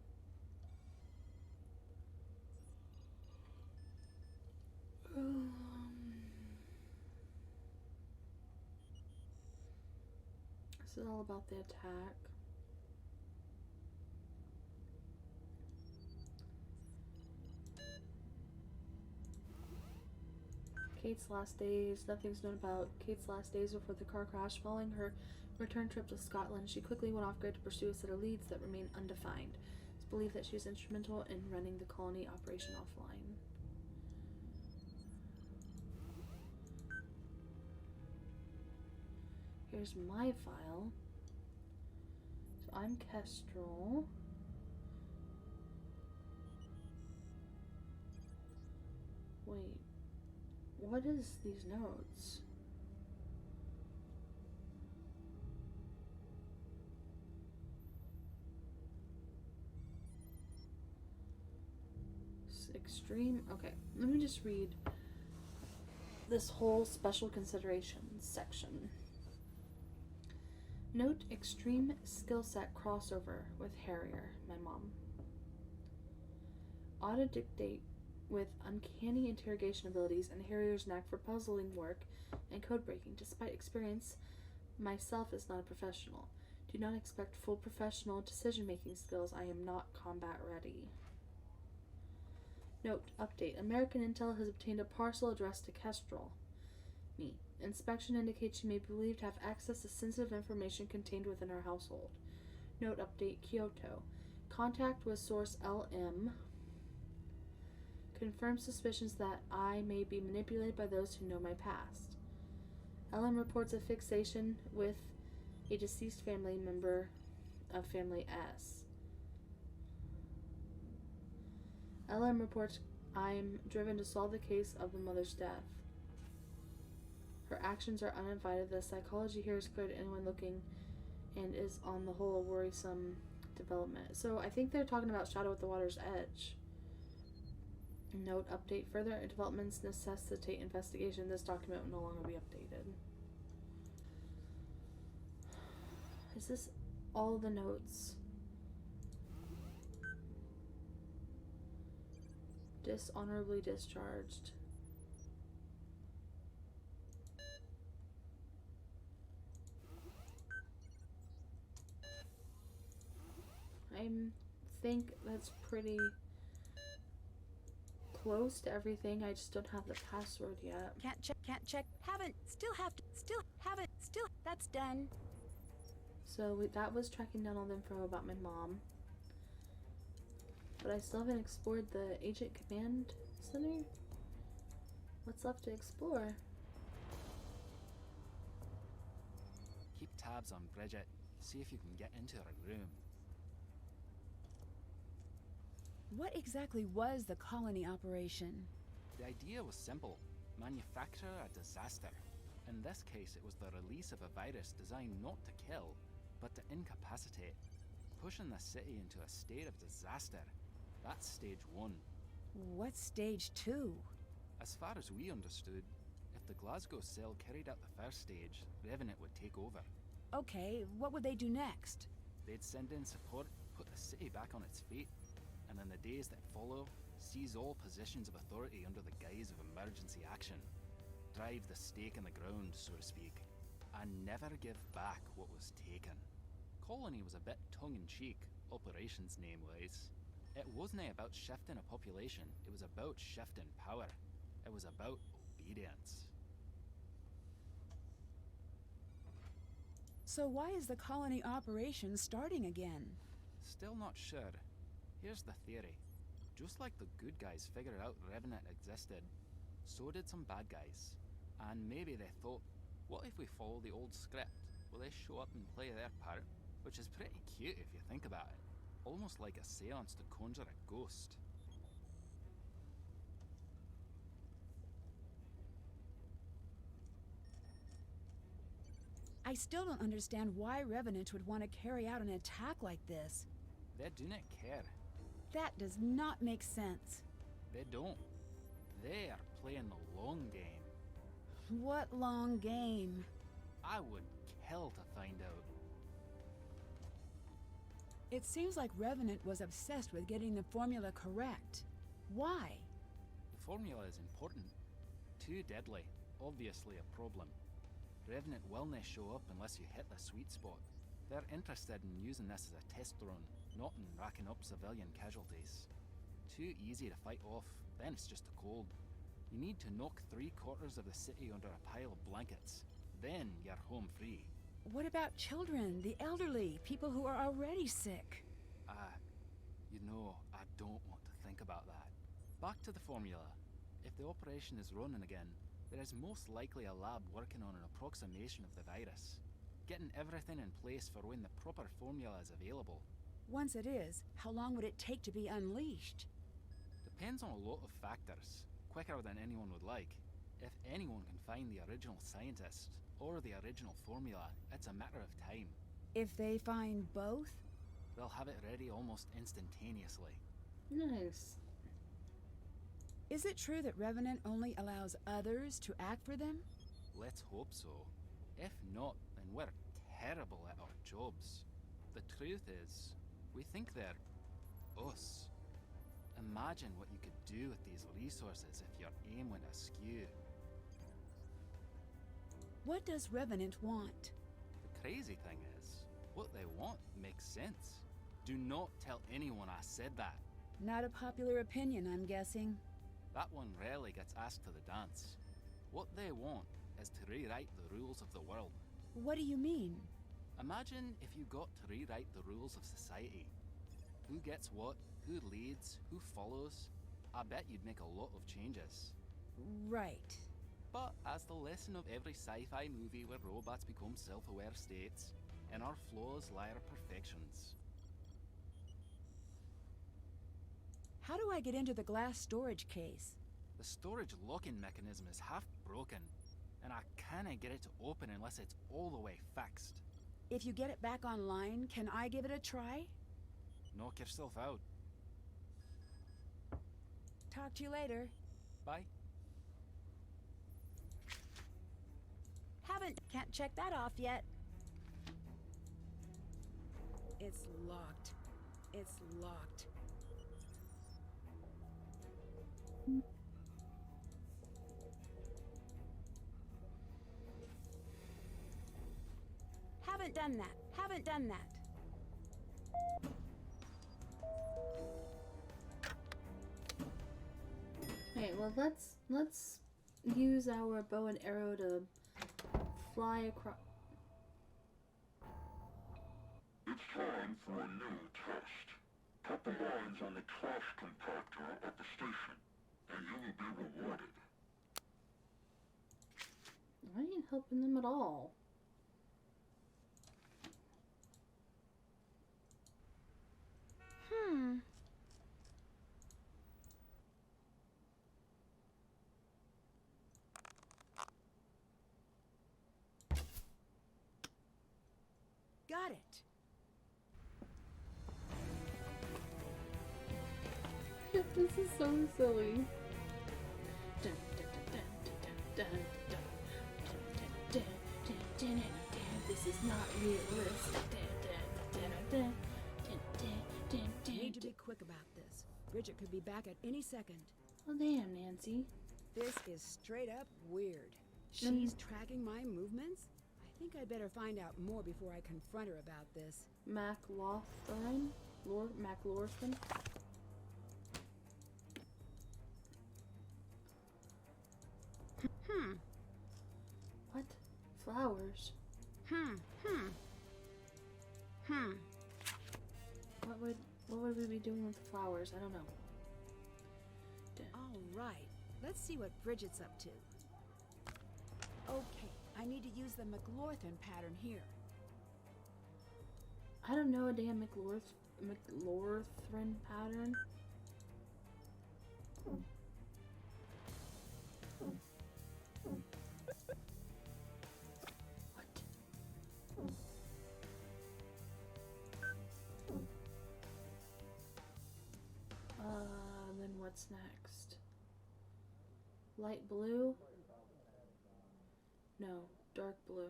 [SPEAKER 1] This is all about the attack. Kate's last days. Nothing's known about Kate's last days before the car crash. Following her return trip to Scotland, she quickly went off grid to pursue a set of leads that remain undefined. It's believed that she was instrumental in running the colony operation offline. Here's my file. So I'm Kestrel. Wait. What is these notes? Extreme. Okay, let me just read this whole special considerations section. Note extreme skill set crossover with Harrier, my mom. Autodictate with uncanny interrogation abilities and Harrier's knack for puzzling work and code breaking. Despite experience, myself is not a professional. Do not expect full professional decision-making skills. I am not combat ready. Note, update. American Intel has obtained a parcel addressed to Kestrel. Me. Inspection indicates she may be believed to have access to sensitive information contained within her household. Note, update. Kyoto. Contact with source LM. Confirms suspicions that I may be manipulated by those who know my past. LM reports a fixation with a deceased family member of Family S. LM reports I'm driven to solve the case of the mother's death. Her actions are uninvited. The psychology here is clear to anyone looking and is on the whole a worrisome development. So I think they're talking about Shadow at the Water's Edge. Note, update. Further developments necessitate investigation. This document will no longer be updated. Is this all the notes? Dishonorably discharged. I think that's pretty close to everything. I just don't have the password yet.
[SPEAKER 2] Can't check, haven't, that's done.
[SPEAKER 1] So that was tracking down all the info about my mom. But I still haven't explored the Agent Command Center. What's left to explore?
[SPEAKER 14] Keep tabs on Bridget. See if you can get into her room.
[SPEAKER 2] What exactly was the colony operation?
[SPEAKER 14] The idea was simple. Manufacture a disaster. In this case, it was the release of a virus designed not to kill, but to incapacitate. Pushing the city into a state of disaster. That's stage 1.
[SPEAKER 2] What's stage 2?
[SPEAKER 14] As far as we understood, if the Glasgow cell carried out the first stage, Revenant would take over.
[SPEAKER 2] Okay, what would they do next?
[SPEAKER 14] They'd send in support, put the city back on its feet, and in the days that follow, seize all positions of authority under the guise of emergency action. Drive the stake in the ground, so to speak, and never give back what was taken. Colony was a bit tongue-in-cheek, operations name-wise. It wasn't about shifting a population, it was about shifting power. It was about obedience.
[SPEAKER 2] So why is the colony operation starting again?
[SPEAKER 14] Still not sure. Here's the theory. Just like the good guys figured out Revenant existed, so did some bad guys. And maybe they thought, what if we follow the old script? Will they show up and play their part? Which is pretty cute if you think about it. Almost like a seance to conjure a ghost.
[SPEAKER 2] I still don't understand why Revenant would want to carry out an attack like this.
[SPEAKER 14] They do not care.
[SPEAKER 2] That does not make sense.
[SPEAKER 14] They don't. They are playing the long game.
[SPEAKER 2] What long game?
[SPEAKER 14] I would kill to find out.
[SPEAKER 2] It seems like Revenant was obsessed with getting the formula correct. Why?
[SPEAKER 14] The formula is important. Too deadly. Obviously a problem. Revenant will not show up unless you hit the sweet spot. They're interested in using this as a test run, not in racking up civilian casualties. Too easy to fight off, then it's just a cold. You need to knock 3/4 of the city under a pile of blankets. Then you're home free.
[SPEAKER 2] What about children, the elderly, people who are already sick?
[SPEAKER 14] You know, I don't want to think about that. Back to the formula. If the operation is running again, there is most likely a lab working on an approximation of the virus. Getting everything in place for when the proper formula is available.
[SPEAKER 2] Once it is, how long would it take to be unleashed?
[SPEAKER 14] Depends on a lot of factors. Quicker than anyone would like. If anyone can find the original scientist, or the original formula, it's a matter of time.
[SPEAKER 2] If they find both?
[SPEAKER 14] They'll have it ready almost instantaneously.
[SPEAKER 1] Nice.
[SPEAKER 2] Is it true that Revenant only allows others to act for them?
[SPEAKER 14] Let's hope so. If not, then we're terrible at our jobs. The truth is, we think they're us. Imagine what you could do with these resources if your aim went askew.
[SPEAKER 2] What does Revenant want?
[SPEAKER 14] The crazy thing is, what they want makes sense. Do not tell anyone I said that.
[SPEAKER 2] Not a popular opinion, I'm guessing.
[SPEAKER 14] That one rarely gets asked to the dance. What they want is to rewrite the rules of the world.
[SPEAKER 2] What do you mean?
[SPEAKER 14] Imagine if you got to rewrite the rules of society. Who gets what, who leads, who follows. I bet you'd make a lot of changes.
[SPEAKER 2] Right.
[SPEAKER 14] But as the lesson of every sci-fi movie where robots become self-aware states, in our flaws lie our perfections.
[SPEAKER 2] How do I get into the glass storage case?
[SPEAKER 14] The storage locking mechanism is half broken, and I can't get it to open unless it's all the way fixed.
[SPEAKER 2] If you get it back online, can I give it a try?
[SPEAKER 14] Knock yourself out.
[SPEAKER 2] Talk to you later.
[SPEAKER 14] Bye.
[SPEAKER 2] Can't check that off yet. It's locked. It's locked. Haven't done that. Haven't done that.
[SPEAKER 1] Okay, well let's use our bow and arrow to fly across.
[SPEAKER 9] It's time for a new test. Cut the lines on the trash compactor at the station, and you will be rewarded.
[SPEAKER 1] I ain't helping them at all.
[SPEAKER 2] Got it.
[SPEAKER 1] This is so silly. This is not realistic.
[SPEAKER 2] Need to be quick about this. Bridget could be back at any second.
[SPEAKER 1] Oh damn, Nancy.
[SPEAKER 2] This is straight up weird. She's tracking my movements? I think I'd better find out more before I confront her about this.
[SPEAKER 1] McLaughlin? McLaughlin? Flowers. What would we be doing with the flowers? I don't know.
[SPEAKER 2] All right, let's see what Bridget's up to. Okay, I need to use the McLaughlin pattern here.
[SPEAKER 1] I don't know a damn McLaughlin pattern. Then what's next? Light blue? No, dark blue.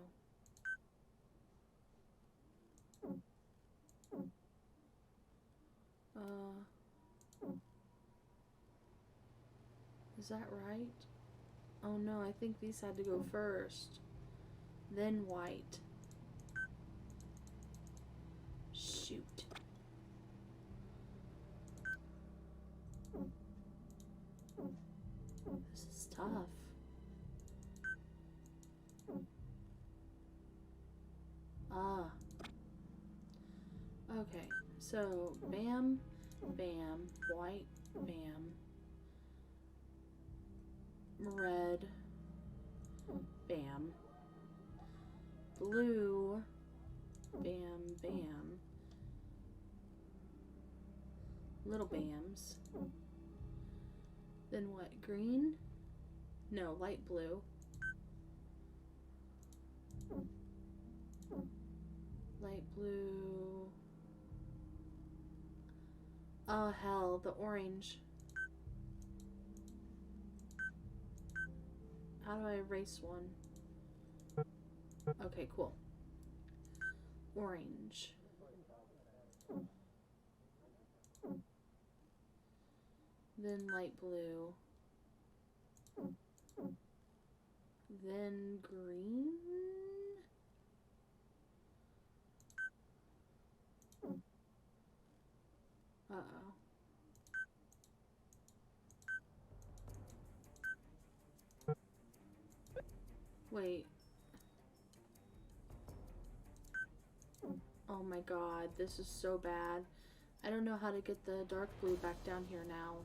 [SPEAKER 1] Is that right? Oh no, I think these had to go first. Then white. Shoot. This is tough. Okay, so bam, bam, white, bam, red, bam, blue, bam, bam, little bams. Then what? Green? No, light blue. Light blue. Oh hell, the orange. How do I erase one? Okay, cool. Orange. Then light blue. Then green. Uh-oh. Wait. Oh my god, this is so bad. I don't know how to get the dark blue back down here now.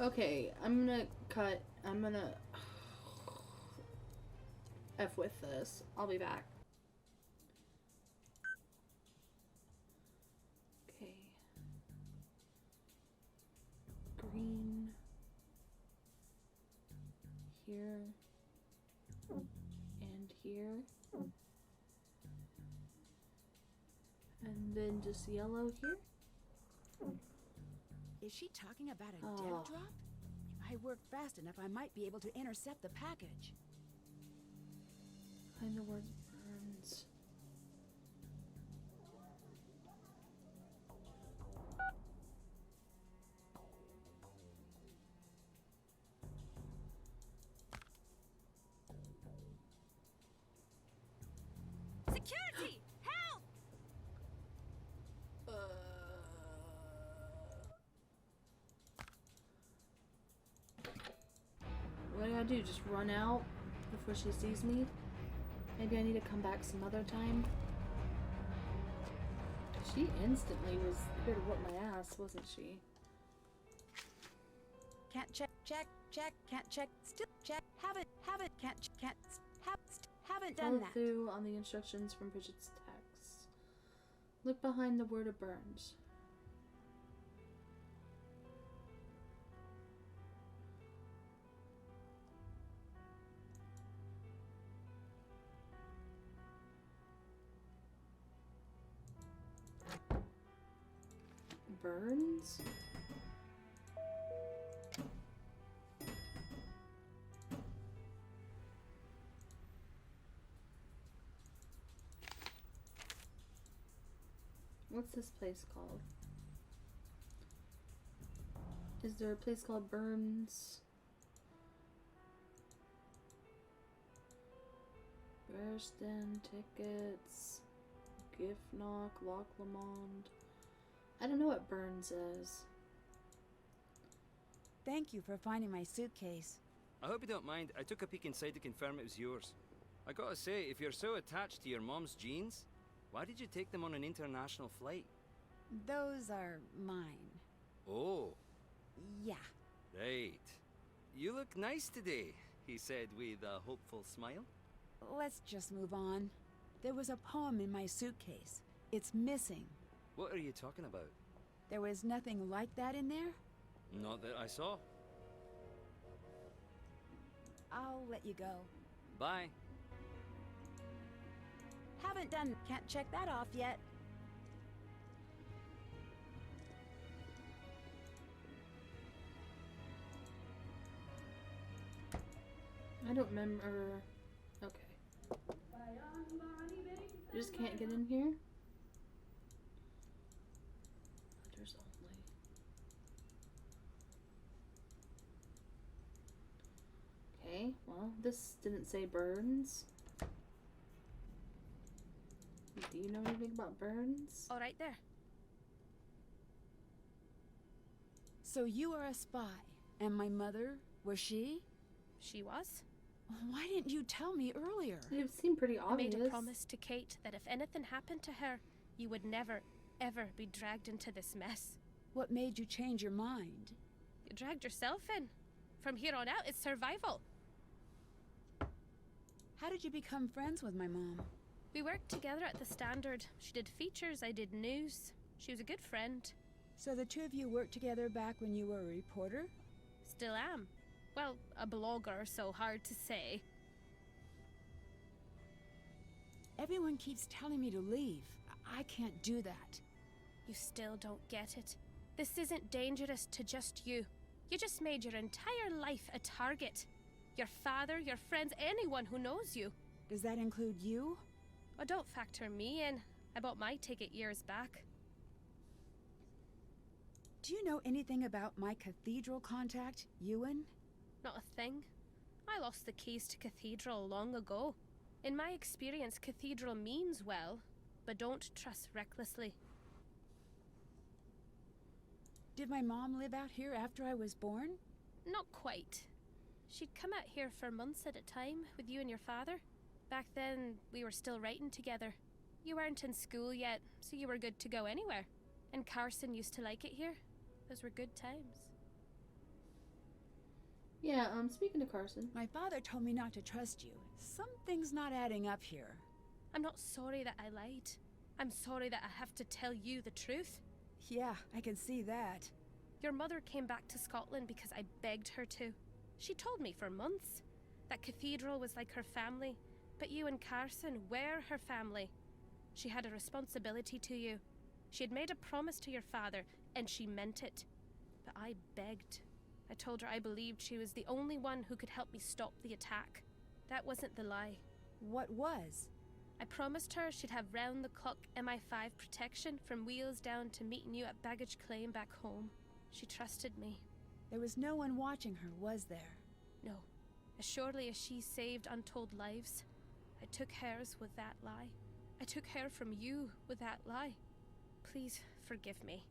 [SPEAKER 1] Okay, I'm gonna cut. I'm gonna F with this. I'll be back. Okay. Green. Here. And here. And then just yellow here.
[SPEAKER 2] Is she talking about a death drop? If I work fast enough, I might be able to intercept the package.
[SPEAKER 1] Find the word burns.
[SPEAKER 7] Security! Help!
[SPEAKER 1] What do I do? Just run out before she sees me? Maybe I need to come back some other time. She instantly was here to whoop my ass, wasn't she?
[SPEAKER 2] Can't check, can't check, still check, haven't, haven't done
[SPEAKER 1] Follow
[SPEAKER 2] that.
[SPEAKER 1] through on the instructions from Bridget's text. Look behind the word of burns. Burns? What's this place called? Is there a place called Burns? Burston, tickets, gift knock, Loch Lomond. I don't know what Burns is.
[SPEAKER 2] Thank you for finding my suitcase.
[SPEAKER 3] I hope you don't mind. I took a peek inside to confirm it was yours. I gotta say, if you're so attached to your mom's jeans, why did you take them on an international flight?
[SPEAKER 2] Those are mine.
[SPEAKER 3] Oh.
[SPEAKER 2] Yeah.
[SPEAKER 3] Right. You look nice today, he said with a hopeful smile.
[SPEAKER 2] Let's just move on. There was a poem in my suitcase. It's missing.
[SPEAKER 3] What are you talking about?
[SPEAKER 2] There was nothing like that in there?
[SPEAKER 3] Not that I saw.
[SPEAKER 2] I'll let you go.
[SPEAKER 3] Bye.
[SPEAKER 2] Haven't done. Can't check that off yet.
[SPEAKER 1] I don't remember. Okay. I just can't get in here. Letters only. Okay, well, this didn't say Burns. Do you know anything about Burns?
[SPEAKER 12] All right there.
[SPEAKER 2] So you are a spy, and my mother, was she?
[SPEAKER 12] She was.
[SPEAKER 2] Why didn't you tell me earlier?
[SPEAKER 1] It seemed pretty obvious.
[SPEAKER 12] I made a promise to Kate that if anything happened to her, you would never, ever be dragged into this mess.
[SPEAKER 2] What made you change your mind?
[SPEAKER 12] You dragged yourself in. From here on out, it's survival.
[SPEAKER 2] How did you become friends with my mom?
[SPEAKER 12] We worked together at the Standard. She did features, I did news. She was a good friend.
[SPEAKER 2] So the two of you worked together back when you were a reporter?
[SPEAKER 12] Still am. Well, a blogger, so hard to say.
[SPEAKER 2] Everyone keeps telling me to leave. I can't do that.
[SPEAKER 12] You still don't get it. This isn't dangerous to just you. You just made your entire life a target. Your father, your friends, anyone who knows you.
[SPEAKER 2] Does that include you?
[SPEAKER 12] Oh, don't factor me in. I bought my ticket years back.
[SPEAKER 2] Do you know anything about my cathedral contact, Ewan?
[SPEAKER 12] Not a thing. I lost the keys to Cathedral long ago. In my experience, Cathedral means well, but don't trust recklessly.
[SPEAKER 2] Did my mom live out here after I was born?
[SPEAKER 12] Not quite. She'd come out here for months at a time with you and your father. Back then, we were still writing together. You weren't in school yet, so you were good to go anywhere. And Carson used to like it here. Those were good times.
[SPEAKER 1] Yeah, speaking to Carson.
[SPEAKER 2] My father told me not to trust you. Something's not adding up here.
[SPEAKER 12] I'm not sorry that I lied. I'm sorry that I have to tell you the truth.
[SPEAKER 2] Yeah, I can see that.
[SPEAKER 12] Your mother came back to Scotland because I begged her to. She told me for months that Cathedral was like her family, but you and Carson were her family. She had a responsibility to you. She had made a promise to your father, and she meant it. But I begged. I told her I believed she was the only one who could help me stop the attack. That wasn't the lie.
[SPEAKER 2] What was?
[SPEAKER 12] I promised her she'd have round-the-clock MI5 protection from Wheels down to meeting you at baggage claim back home. She trusted me.
[SPEAKER 2] There was no one watching her, was there?
[SPEAKER 12] No. As surely as she saved untold lives, I took hers with that lie. I took her from you with that lie. Please forgive me.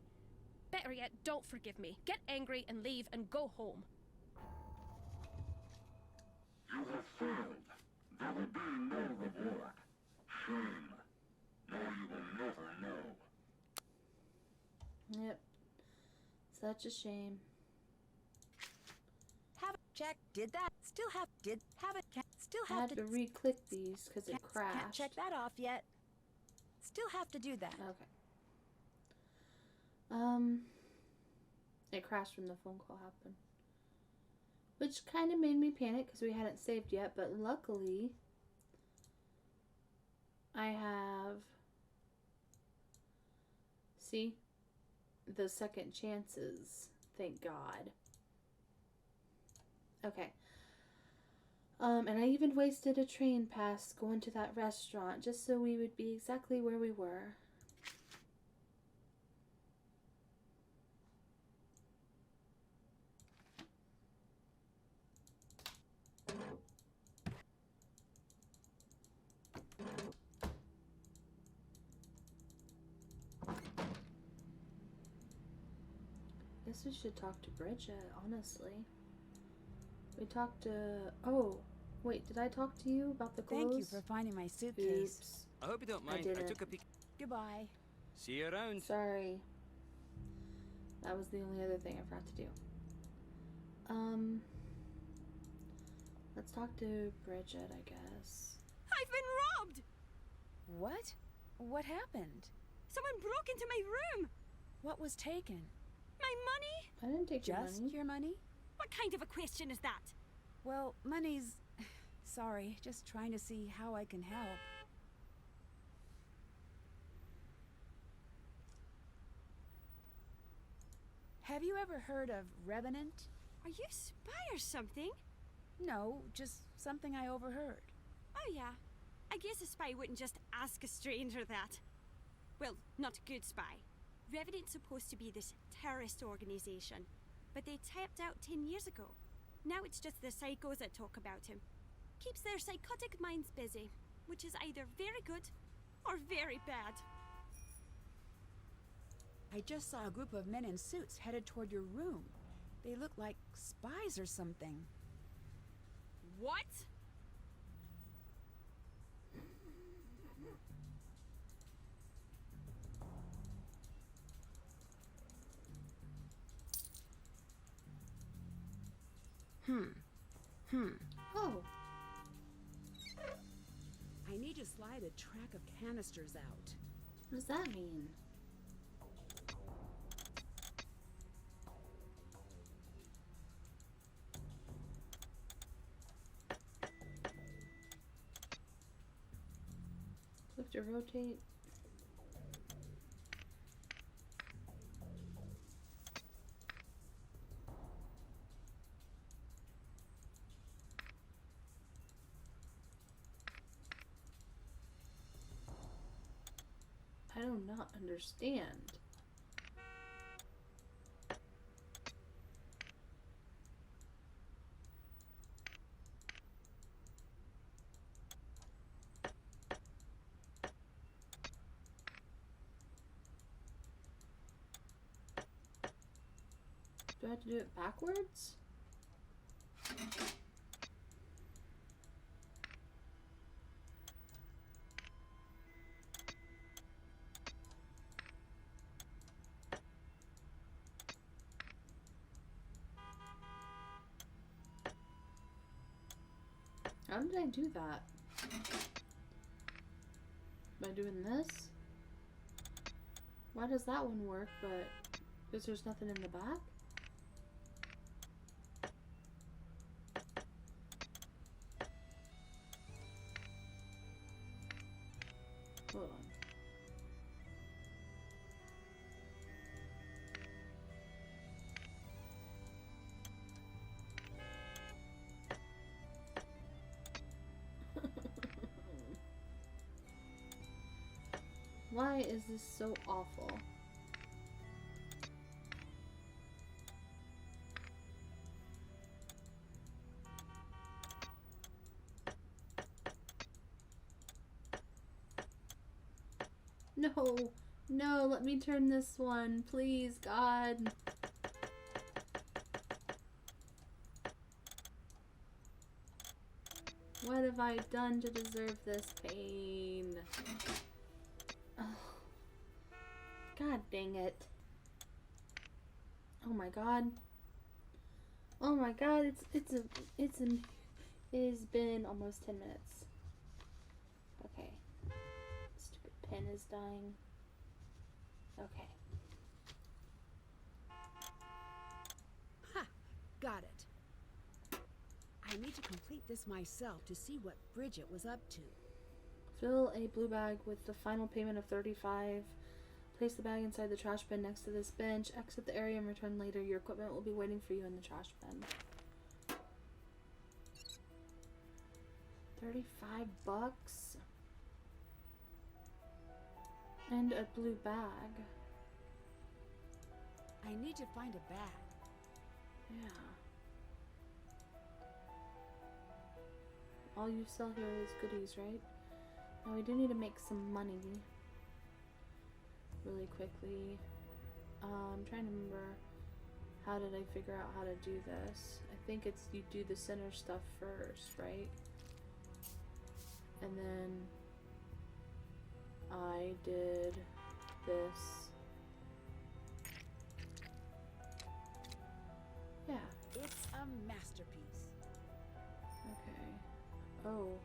[SPEAKER 12] Better yet, don't forgive me. Get angry and leave and go home.
[SPEAKER 9] You have failed. There will be no reward. Shame. Now you will never know.
[SPEAKER 1] Yep. Such a shame.
[SPEAKER 2] Have it check. Did that? Still have. Did have it. Still
[SPEAKER 1] I
[SPEAKER 2] have
[SPEAKER 1] had to re-click these because it crashed.
[SPEAKER 2] Can't check that off yet. Still have to do that.
[SPEAKER 1] Okay. It crashed when the phone call happened. Which kind of made me panic because we hadn't saved yet, but luckily I have, see, the second chances, thank God. Okay. And I even wasted a train pass going to that restaurant just so we would be exactly where we were. guess we should talk to Bridget, honestly. We talked to... Oh, wait, did I talk to you about the clothes?
[SPEAKER 2] Thank you for finding my suitcase.
[SPEAKER 1] Oops.
[SPEAKER 3] I hope you don't mind. I took a peek.
[SPEAKER 2] Goodbye.
[SPEAKER 3] See you around.
[SPEAKER 1] Sorry. That was the only other thing I forgot to do. Let's talk to Bridget, I guess.
[SPEAKER 7] I've been robbed!
[SPEAKER 2] What? What happened?
[SPEAKER 7] Someone broke into my room!
[SPEAKER 2] What was taken?
[SPEAKER 7] My money?
[SPEAKER 1] I didn't take
[SPEAKER 2] Just your money?
[SPEAKER 7] What kind of a question is that?
[SPEAKER 2] Well, money's... Sorry, just trying to see how I can help. Have you ever heard of Revenant?
[SPEAKER 7] Are you a spy or something?
[SPEAKER 2] No, just something I overheard.
[SPEAKER 7] Oh yeah. I guess a spy wouldn't just ask a stranger that. Well, not a good spy. Revenant's supposed to be this terrorist organization, but they tapped out 10 years ago. Now it's just the psychos that talk about him. Keeps their psychotic minds busy, which is either very good or very bad.
[SPEAKER 2] I just saw a group of men in suits headed toward your room. They look like spies or something.
[SPEAKER 7] What?
[SPEAKER 1] Oh.
[SPEAKER 2] I need to slide a track of canisters out.
[SPEAKER 1] What does that mean? Flip to rotate. I do not understand. Do I have to do it backwards? How did I do that? By doing this? Why does that one work, but because there's nothing in the back? Hold on. Why is this so awful? No, no, let me turn this one, please, God. What have I done to deserve this pain? Oh. God dang it. Oh my God. Oh my God, it has been almost 10 minutes. Okay. Stupid pen is dying. Okay.
[SPEAKER 2] Ha! Got it. I need to complete this myself to see what Bridget was up to.
[SPEAKER 1] Fill a blue bag with the final payment of $35. Place the bag inside the trash bin next to this bench. Exit the area and return later. Your equipment will be waiting for you in the trash bin. $35? And a blue bag.
[SPEAKER 2] I need to find a bag.
[SPEAKER 1] Yeah. All you sell here is goodies, right? Now we do need to make some money. Really quickly. I'm trying to remember. How did I figure out how to do this? I think it's you do the center stuff first, right? And then I did this. Yeah.
[SPEAKER 2] It's a masterpiece.
[SPEAKER 1] Okay. Oh.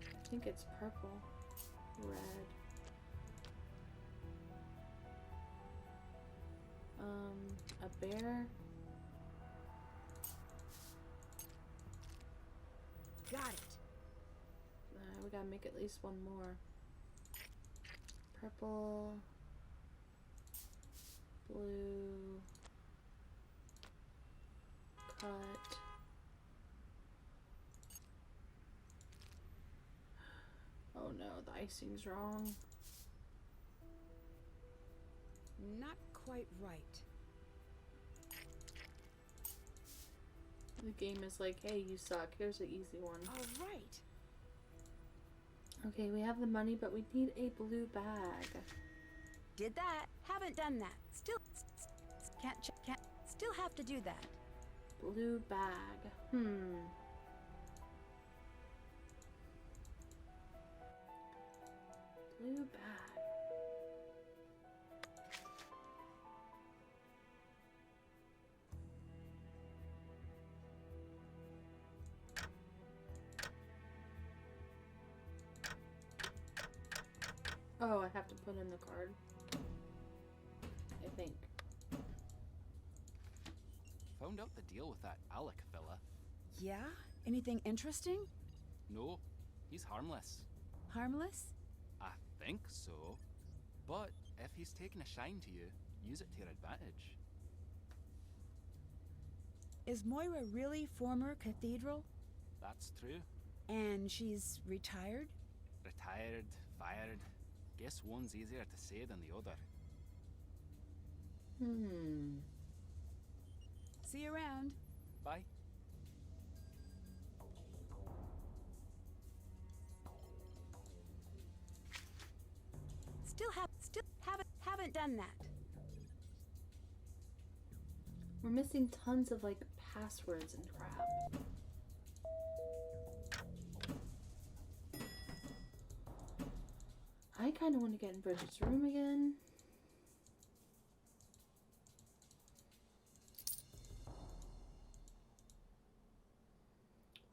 [SPEAKER 1] I think it's purple. Red. A bear.
[SPEAKER 2] Got it.
[SPEAKER 1] We gotta make at least one more. Purple. Blue. Cut. Oh no, the icing's wrong.
[SPEAKER 2] Not quite right.
[SPEAKER 1] The game is like, hey, you suck. Here's an easy one.
[SPEAKER 2] All right.
[SPEAKER 1] Okay, we have the money, but we need a blue bag.
[SPEAKER 2] Did that. Haven't done that. Still can't still have to do that.
[SPEAKER 1] Blue bag. Blue bag. Oh, I have to put in the card. I think.
[SPEAKER 14] Found out the deal with that Alec fella.
[SPEAKER 2] Yeah? Anything interesting?
[SPEAKER 14] No, he's harmless.
[SPEAKER 2] Harmless?
[SPEAKER 14] I think so. But if he's taken a shine to you, use it to your advantage.
[SPEAKER 2] Is Moira really former Cathedral?
[SPEAKER 14] That's true.
[SPEAKER 2] And she's retired?
[SPEAKER 14] Retired, fired. Guess one's easier to say than the other.
[SPEAKER 2] See you around.
[SPEAKER 14] Bye.
[SPEAKER 2] Still haven't done that.
[SPEAKER 1] We're missing tons of like passwords and crap. I kind of want to get in Bridget's room again.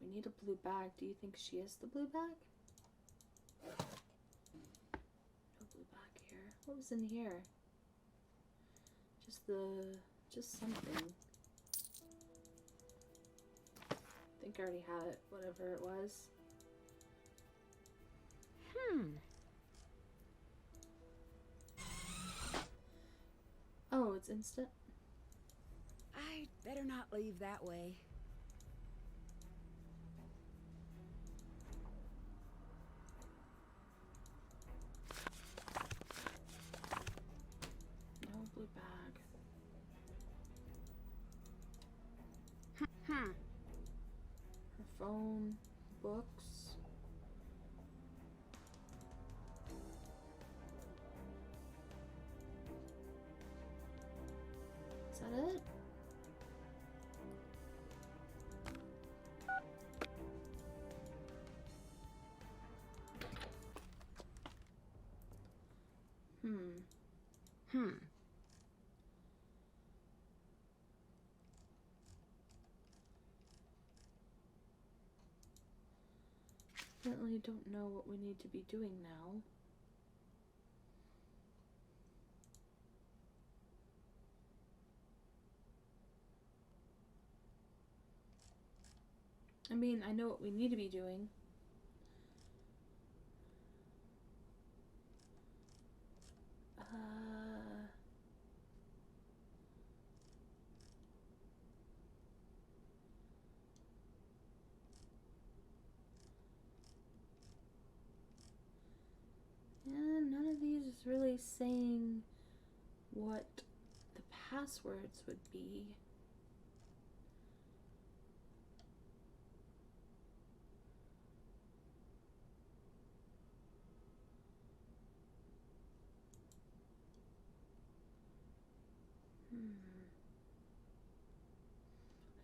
[SPEAKER 1] We need a blue bag. Do you think she is the blue bag? No blue bag here. What was in here? Just something. I think I already had it, whatever it was. Oh, it's instant?
[SPEAKER 2] I'd better not leave that way.
[SPEAKER 1] No blue bag. Her phone, books. Is that it? Definitely don't know what we need to be doing now. I mean, I know what we need to be doing. And none of these is really saying what the passwords would be.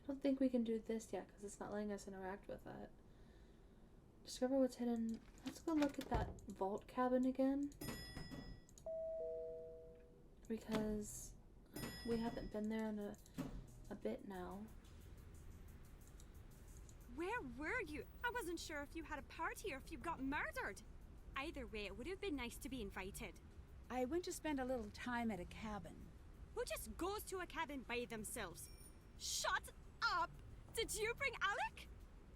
[SPEAKER 1] don't think we can do this yet because it's not letting us interact with it. Discover what's hidden. Let's go look at that vault cabin again. Because we haven't been there in a bit now.
[SPEAKER 7] Where were you? I wasn't sure if you had a party or if you got murdered. Either way, it would have been nice to be invited.
[SPEAKER 2] I went to spend a little time at a cabin.
[SPEAKER 7] Who just goes to a cabin by themselves? Shut up! Did you bring Alec?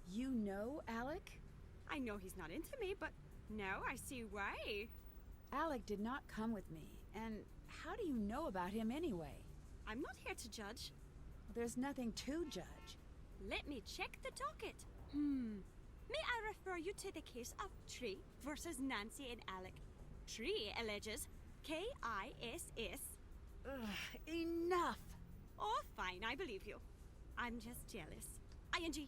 [SPEAKER 2] You know Alec?
[SPEAKER 7] I know he's not into me, but now I see why.
[SPEAKER 2] Alec did not come with me, and how do you know about him anyway?
[SPEAKER 7] I'm not here to judge.
[SPEAKER 2] There's nothing to judge.
[SPEAKER 7] Let me check the docket. May I refer you to the case of Tree versus Nancy and Alec? Tree alleges K-I-S-S.
[SPEAKER 2] Ugh, enough!
[SPEAKER 7] Oh, fine, I believe you. I'm just jealous. ING.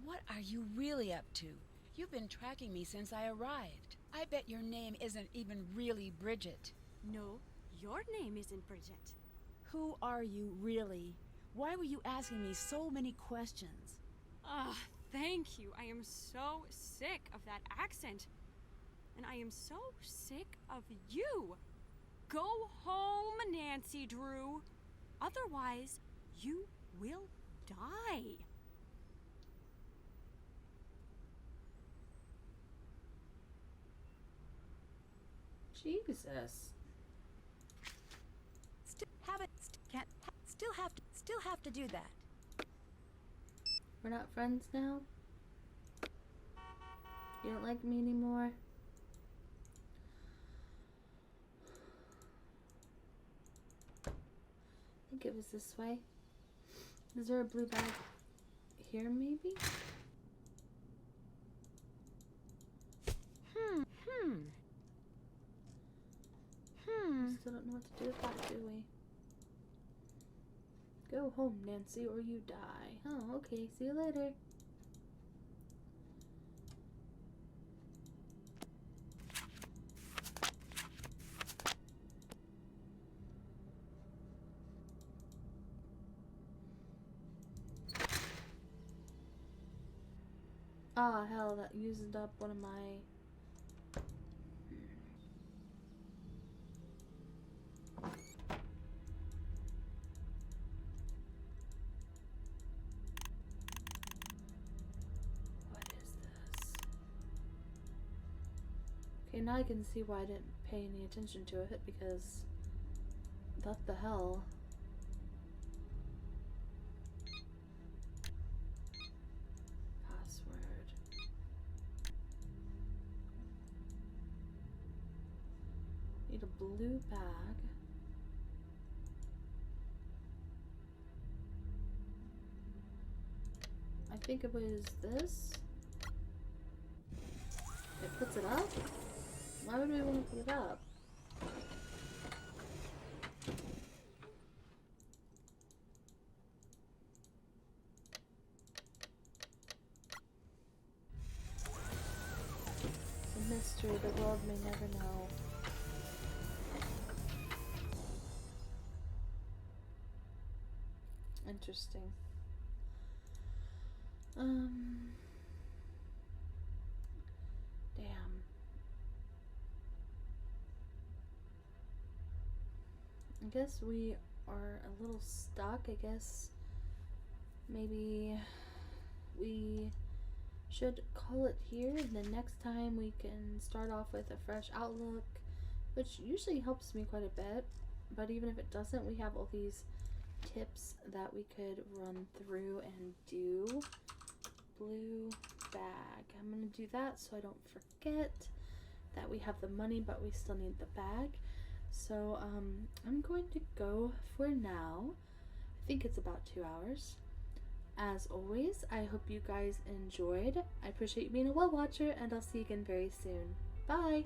[SPEAKER 2] What are you really up to? You've been tracking me since I arrived. I bet your name isn't even really Bridget.
[SPEAKER 7] No, your name isn't Bridget.
[SPEAKER 2] Who are you really? Why were you asking me so many questions?
[SPEAKER 7] Ah, thank you. I am so sick of that accent. And I am so sick of you. Go home, Nancy Drew. Otherwise, you will die.
[SPEAKER 1] Jesus.
[SPEAKER 2] Still have to do that.
[SPEAKER 1] We're not friends now? You don't like me anymore? I think it was this way. Is there a blue bag here, maybe? Still don't know what to do with that, do we? Go home, Nancy, or you die. Oh, okay. See you later. Ah, hell, that used up one of my... Okay, now I can see why I didn't pay any attention to it, because what the hell? Password. Need a blue bag. I think it was this. It puts it up? Why would we want to put it up? It's a mystery the world may never know. Interesting. Damn. I guess we are a little stuck. I guess maybe we should call it here, and then next time we can start off with a fresh outlook, which usually helps me quite a bit. But even if it doesn't, we have all these tips that we could run through and do. Blue bag. I'm gonna do that so I don't forget that we have the money, but we still need the bag. So I'm going to go for now. I think it's about 2 hours. As always, I hope you guys enjoyed. I appreciate you being a well watcher, and I'll see you again very soon. Bye!